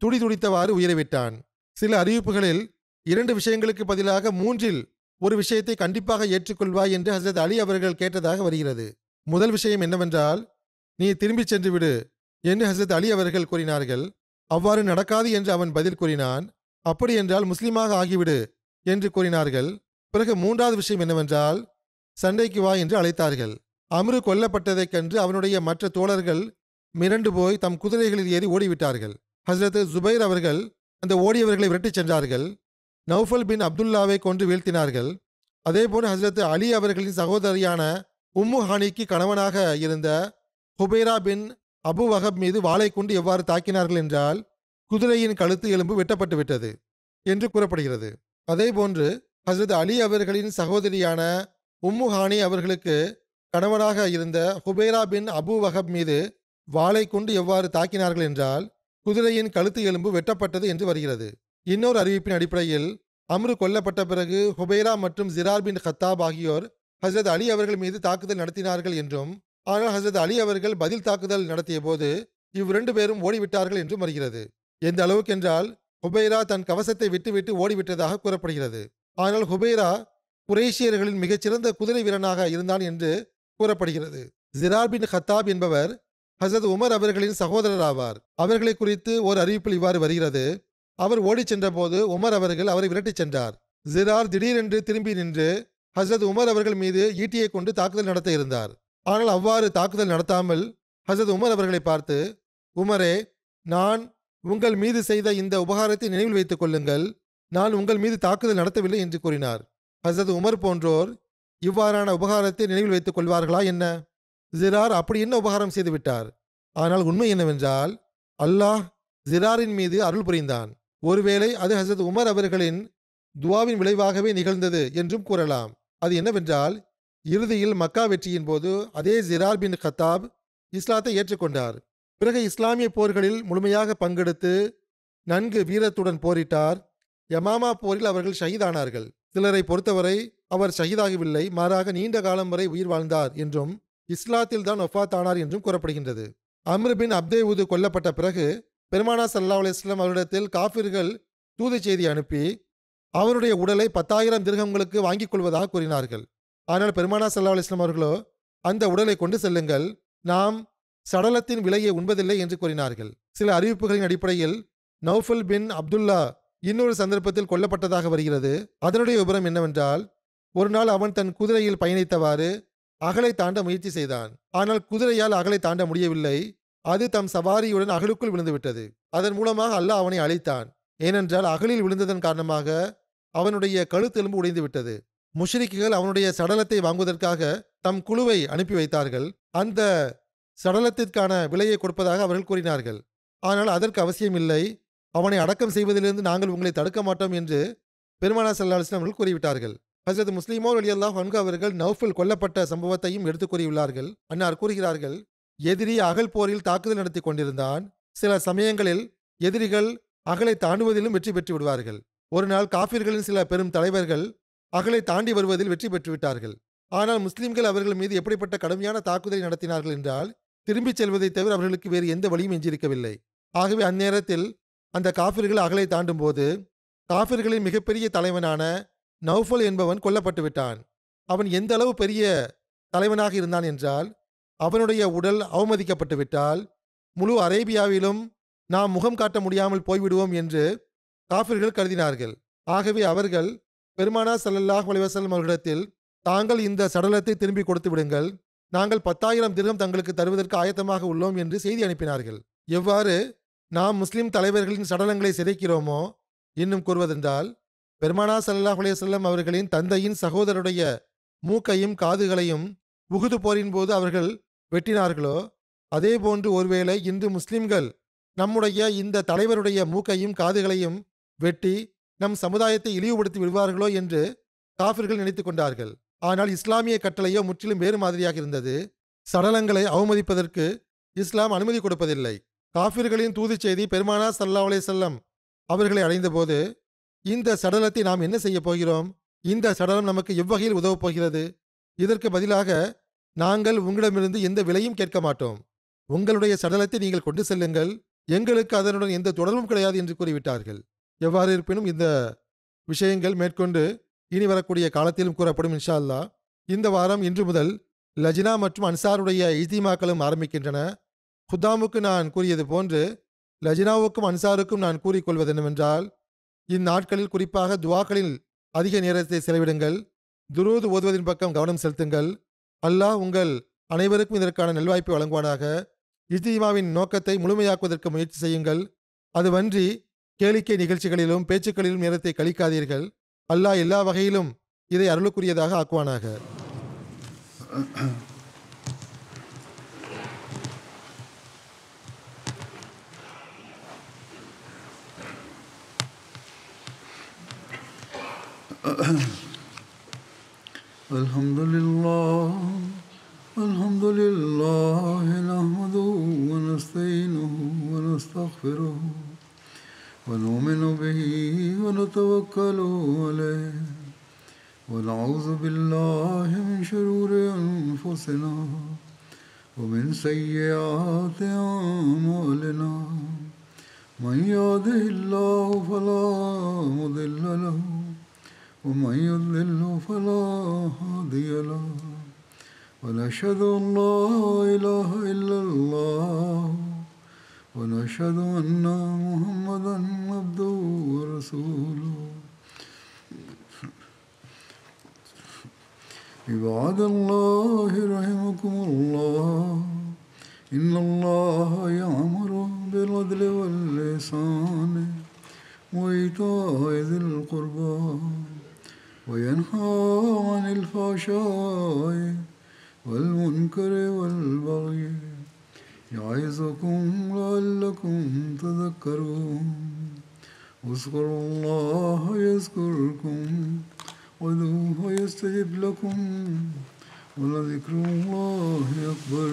துடிதுடித்தவாறு உயிரைவிட்டான். சில அறிவிப்புகளில் 2 விஷயங்களுக்கு பதிலாக 3இல் ஒரு விஷயத்தை கண்டிப்பாக ஏற்றுக்கொள்வாய் என்று ஹசரத் அலி அவர்கள் கேட்டதாக வருகிறது. முதல் விஷயம் என்னவென்றால், நீ திரும்பிச் சென்று விடு என்று ஹசரத் அலி அவர்கள் கூறினார்கள். அவ்வாறு நடக்காது என்று அவன் பதில் கூறினான். அப்படி என்றால் முஸ்லீமாக ஆகிவிடு என்று கூறினார்கள். பிறகு 3வது விஷயம் என்னவென்றால், சண்டைக்கு வா என்று அழைத்தார்கள். அம்ரு கொல்லப்பட்டதைக் கண்டு அவனுடைய மற்ற தோழர்கள் மிரண்டு போய் தம் குதிரைகளில் ஏறி ஓடிவிட்டார்கள். ஹசரத் ஜுபைர் அவர்கள் அந்த ஓடியவர்களை விரட்டிச் சென்றார்கள். நௌஃபல் பின் அப்துல்லாவை கொன்று வீழ்த்தினார்கள். அதேபோன்று ஹசரத் அலி அவர்களின் சகோதரியான உம்மு ஹானிக்கு கணவனாக இருந்த ஹுபைரா பின் அபு வஹப் மீது வாளை கொண்டு எவ்வாறு தாக்கினார்கள் என்றால் குதிரையின் கழுத்து எலும்பு வெட்டப்பட்டு விட்டது என்று கூறப்படுகிறது. அதேபோன்று ஹசரத் அலி அவர்களின் சகோதரியான உம்மு ஹானி அவர்களுக்கு கணவனாக இருந்த ஹுபைரா பின் அபு வஹப் மீது வாளை கொண்டு எவ்வாறு தாக்கினார்கள் என்றால் குதிரையின் கழுத்து எலும்பு வெட்டப்பட்டது என்று வருகிறது. இன்னொரு அறிவிப்பின் அடிப்படையில் அம்ரு கொல்லப்பட்ட பிறகு ஹுபைரா மற்றும் ஜிரார் பின் கத்தாப் ஆகியோர் ஹசரத் அலி அவர்கள் மீது தாக்குதல் நடத்தினார்கள் என்றும், ஆனால் ஹசரத் அலி அவர்கள் பதில் தாக்குதல் நடத்திய போது 2 பேரும் ஓடிவிட்டார்கள் என்றும் வருகிறது. எந்த அளவுக்கு என்றால் ஹுபைரா தன் கவசத்தை விட்டுவிட்டு ஓடிவிட்டதாக கூறப்படுகிறது. ஆனால் ஹுபைரா குரேஷியர்களின் மிகச்சிறந்த குதிரை வீரனாக இருந்தான் என்று கூறப்படுகிறது. ஜிரார் பின் கத்தாப் என்பவர் ஹசரத் உமர் அவர்களின் சகோதரர் ஆவார். அவர்களை குறித்து ஒரு அறிவிப்பில் இவ்வாறு வருகிறது. அவர் ஓடிச் சென்ற போது உமர் அவர்கள் அவரை விரட்டிச் சென்றார். ஜிரார் திடீரென்று திரும்பி நின்று ஹசரத் உமர் அவர்கள் மீது ஈட்டியை கொண்டு தாக்குதல் நடத்த இருந்தார். ஆனால் அவ்வாறு தாக்குதல் நடத்தாமல் ஹசரத் உமர் அவர்களை பார்த்து, உமரே, நான் உங்கள் மீது செய்த இந்த உபகாரத்தை நினைவில் வைத்துக் கொள்ளுங்கள், நான் உங்கள் மீது தாக்குதல் நடத்தவில்லை என்று கூறினார். ஹசரத் உமர் போன்றோர் இவ்வாறான உபகாரத்தை நினைவில் வைத்துக் கொள்வார்களா என்ன? ஜிரார் அப்படி என்ன உபகாரம் செய்துவிட்டார்? ஆனால் உண்மை என்னவென்றால் அல்லாஹ் ஜிராரின் மீது அருள் புரிந்தான். ஒருவேளை அது ஹசரத் உமர் அவர்களின் துவாவின் விளைவாகவே நிகழ்ந்தது என்றும் கூறலாம். அது என்னவென்றால், இறுதியில் மக்கா வெற்றியின் போது அதே ஜிரார் பின் கத்தாப் இஸ்லாத்தை ஏற்றுக்கொண்டார். பிறகு இஸ்லாமிய போர்களில் முழுமையாக பங்கெடுத்து நன்கு வீரத்துடன் போரிட்டார். யமாமா போரில் அவர்கள் ஷஹீதானார்கள். சிலரை பொறுத்தவரை அவர் ஷஹீதாகவில்லை, மாறாக நீண்ட காலம் வரை உயிர் வாழ்ந்தார் என்றும் இஸ்லாத்தில் தான் வஃபாத் ஆனார் என்றும் கூறப்படுகின்றது. அம்ரு பின் அப்தேவுது கொல்லப்பட்ட பிறகு பெருமானா ஸல்லல்லாஹு அலைஹி வஸல்லம் அவரிடத்தில் காஃபிர்கள் தூது செய்தி அனுப்பி அவருடைய உடலை 10,000 திர்ஹம்களுக்கு வாங்கிக் கொள்வதாக கூறினார்கள். ஆனால் பெருமானா ஸல்லல்லாஹு அலைஹி வஸல்லம் அவர்களோ அந்த உடலை கொண்டு செல்லுங்கள், நாம் சடலத்தின் விலையை உண்பதில்லை என்று கூறினார்கள். சில அறிவிப்புகளின் அடிப்படையில் நௌஃபல் பின் அப்துல்லா இன்னொரு சந்தர்ப்பத்தில் கொல்லப்பட்டதாக வருகிறது. அதனுடைய விபரம் என்னவென்றால், ஒரு நாள் அவன் தன் குதிரையில் பயணித்தவாறு அகலை தாண்ட முயற்சி செய்தான். ஆனால் குதிரையால் அகலை தாண்ட முடியவில்லை. அது தம் சவாரியுடன் அகலுக்குள் விழுந்துவிட்டது. அதன் மூலமாக அல்லாஹ் அவனை அழித்தான். ஏனென்றால் அகலில் விழுந்ததன் காரணமாக அவனுடைய கழுத்தெலும்பு உடைந்து விட்டது. முஷ்ரிக்குகள் அவனுடைய சடலத்தை வாங்குவதற்காக தம் குழுவை அனுப்பி வைத்தார்கள். அந்த சடலத்திற்கான விலையை கொடுப்பதாக அவர்கள் கூறினார்கள். ஆனால் அதற்கு அவசியமில்லை, அவனை அடக்கம் செய்வதிலிருந்து நாங்கள் உங்களை தடுக்க மாட்டோம் என்று பெருமானார் ஸல்லல்லாஹு அலைஹி வஸல்லம் அவர்கள் கூறிவிட்டார்கள். ஹஜ்ரத் முஸ்லிமோர் ரலியல்லாஹு அன்ஹு அவர்கள் நௌஃபல் கொல்லப்பட்ட சம்பவத்தையும் எடுத்துக் கூறியுள்ளார்கள். அன்னார் கூறுகிறார்கள், எதிரி அகல் போரில் தாக்குதல் நடத்தி கொண்டிருந்தான். சில சமயங்களில் எதிரிகள் அகலை தாண்டுவதிலும் வெற்றி பெற்று விடுவார்கள். ஒரு நாள் காஃபிர்களின் சில பெரும் தலைவர்கள் அகலை தாண்டி வருவதில் வெற்றி பெற்று விட்டார்கள். ஆனால் முஸ்லிம்கள் அவர்கள் மீது எப்படிப்பட்ட கடுமையான தாக்குதலை நடத்தினார்கள் என்றால், திரும்பிச் செல்வதை தவிர அவர்களுக்கு வேறு எந்த வழியும் எஞ்சியிருக்கவில்லை. ஆகவே அந்நேரத்தில் அந்த காஃபிர்கள் அகலை தாண்டும் போது காஃபிர்களின் மிகப்பெரிய தலைவனான நௌஃபல் என்பவன் கொல்லப்பட்டு விட்டான். அவன் எந்த அளவு பெரிய தலைவனாக இருந்தான் என்றால், அவனுடைய உடல் அவமதிக்கப்பட்டு விட்டால் முழு அரேபியாவிலும் நாம் முகம் காட்ட முடியாமல் போய்விடுவோம் என்று காஃபிர்கள் கருதினார்கள். ஆகவே அவர்கள் பெருமானார் ஸல்லல்லாஹு அலைஹி வஸல்லம் அவர்களிடத்தில், தாங்கள் இந்த சடலத்தை திரும்பி கொடுத்து விடுங்கள், நாங்கள் 10,000 திர்ஹம் தங்களுக்கு தருவதற்கு ஆயத்தமாக உள்ளோம் என்று செய்தி அனுப்பினார்கள். எவ்வாறு நாம் முஸ்லிம் தலைவர்களின் சடலங்களை சிதைக்கிறோமோ, இன்னும் கூறுவதென்றால் பெருமானார் ஸல்லல்லாஹு அலைஹி வஸல்லம் அவர்களின் தந்தையின் சகோதரருடைய மூக்கையும் காதுகளையும் உஹுது போரின் போது அவர்கள் வெட்டினார்களோ, அதேபோன்று ஒருவேளை இன்று முஸ்லிம்கள் நம்முடைய இந்த தலைவருடைய மூக்கையும் காதுகளையும் வெட்டி நம் சமுதாயத்தை இழிவுபடுத்தி விடுவார்களோ என்று காஃபிர்கள் நினைத்துக் கொண்டார்கள். ஆனால் இஸ்லாமிய கட்டளையோ முற்றிலும் வேறு மாதிரியாக இருந்தது. சடலங்களை அவமதிப்பதற்கு இஸ்லாம் அனுமதி கொடுப்பதில்லை. காஃபிர்களின் தூதுச் செய்தி பெருமானா ஸல்லல்லாஹு அலைஹி வஸல்லம் அவர்களை அடைந்தபோது, இந்த சடலத்தை நாம் என்ன செய்யப் போகிறோம்? இந்த சடலம் நமக்கு எவ்வகையில் உதவப் போகிறது? இதற்கு பதிலாக நாங்கள் உங்களிடமிருந்து எந்த விலையும் கேட்க மாட்டோம். உங்களுடைய சடலத்தை நீங்கள் கொண்டு செல்லுங்கள், எங்களுக்கு அதனுடன் எந்த தொடர்பும் கிடையாது என்று கூறிவிட்டார்கள். எவ்வாறு இருப்பினும் இந்த விஷயங்கள் மேற்கொண்டு இனி வரக்கூடிய காலத்திலும் கூறப்படும் இன்ஷா அல்லாஹ். இந்த வாரம் இன்று முதல் லஜ்னா மற்றும் அன்சாருடைய இஜ்திமாக்களும் ஆரம்பிக்கின்றன. குத்தாமுக்கு நான் கூறியது போன்று லஜ்னாவுக்கும் அன்சாருக்கும் நான் கூறிக்கொள்வது என்னவென்றால், இந்நாட்களில் குறிப்பாக துவாக்களில் அதிக நேரத்தை செலவிடுங்கள். துரூத் ஓதுவதின் பக்கம் கவனம் செலுத்துங்கள். அல்லாஹ் உங்கள் அனைவருக்கும் இதற்கான நல்வாய்ப்பை வழங்குவானாக. இஜ்திமாவின் நோக்கத்தை முழுமையாக்குவதற்கு முயற்சி செய்யுங்கள். அதுவன்றி கேளிக்கை நிகழ்ச்சிகளிலும் பேச்சுக்களிலும் நேரத்தை கழிக்காதீர்கள். அல்லாஹ் எல்லா வகையிலும் இதை அருளுக்குரியதாக ஆக்குவானாக. Alhamdulillah nahmaduhu wa nasta'inuhu wa nastaghfiruhu wa nu'minu bihi wa natawakkalu alayhi wa na'udhu billahi min shururi anfusina wa min sayyiati a'malina. Man yahdihillahu fala mudilla lahu ومن يضلل فلا هادي له ونشهد أن لا إله إلا الله ونشهد أن محمدا عبده ورسوله. عباد الله رحمكم الله إن الله يأمر بالعدل والإحسان وإيتاء ذي القربى وينهى عن الفحشاء والمنكر والبغي يعظكم لعلكم تذكرون. اذكروا الله يذكركم وادعوه يستجب لكم ولذكر الله أكبر.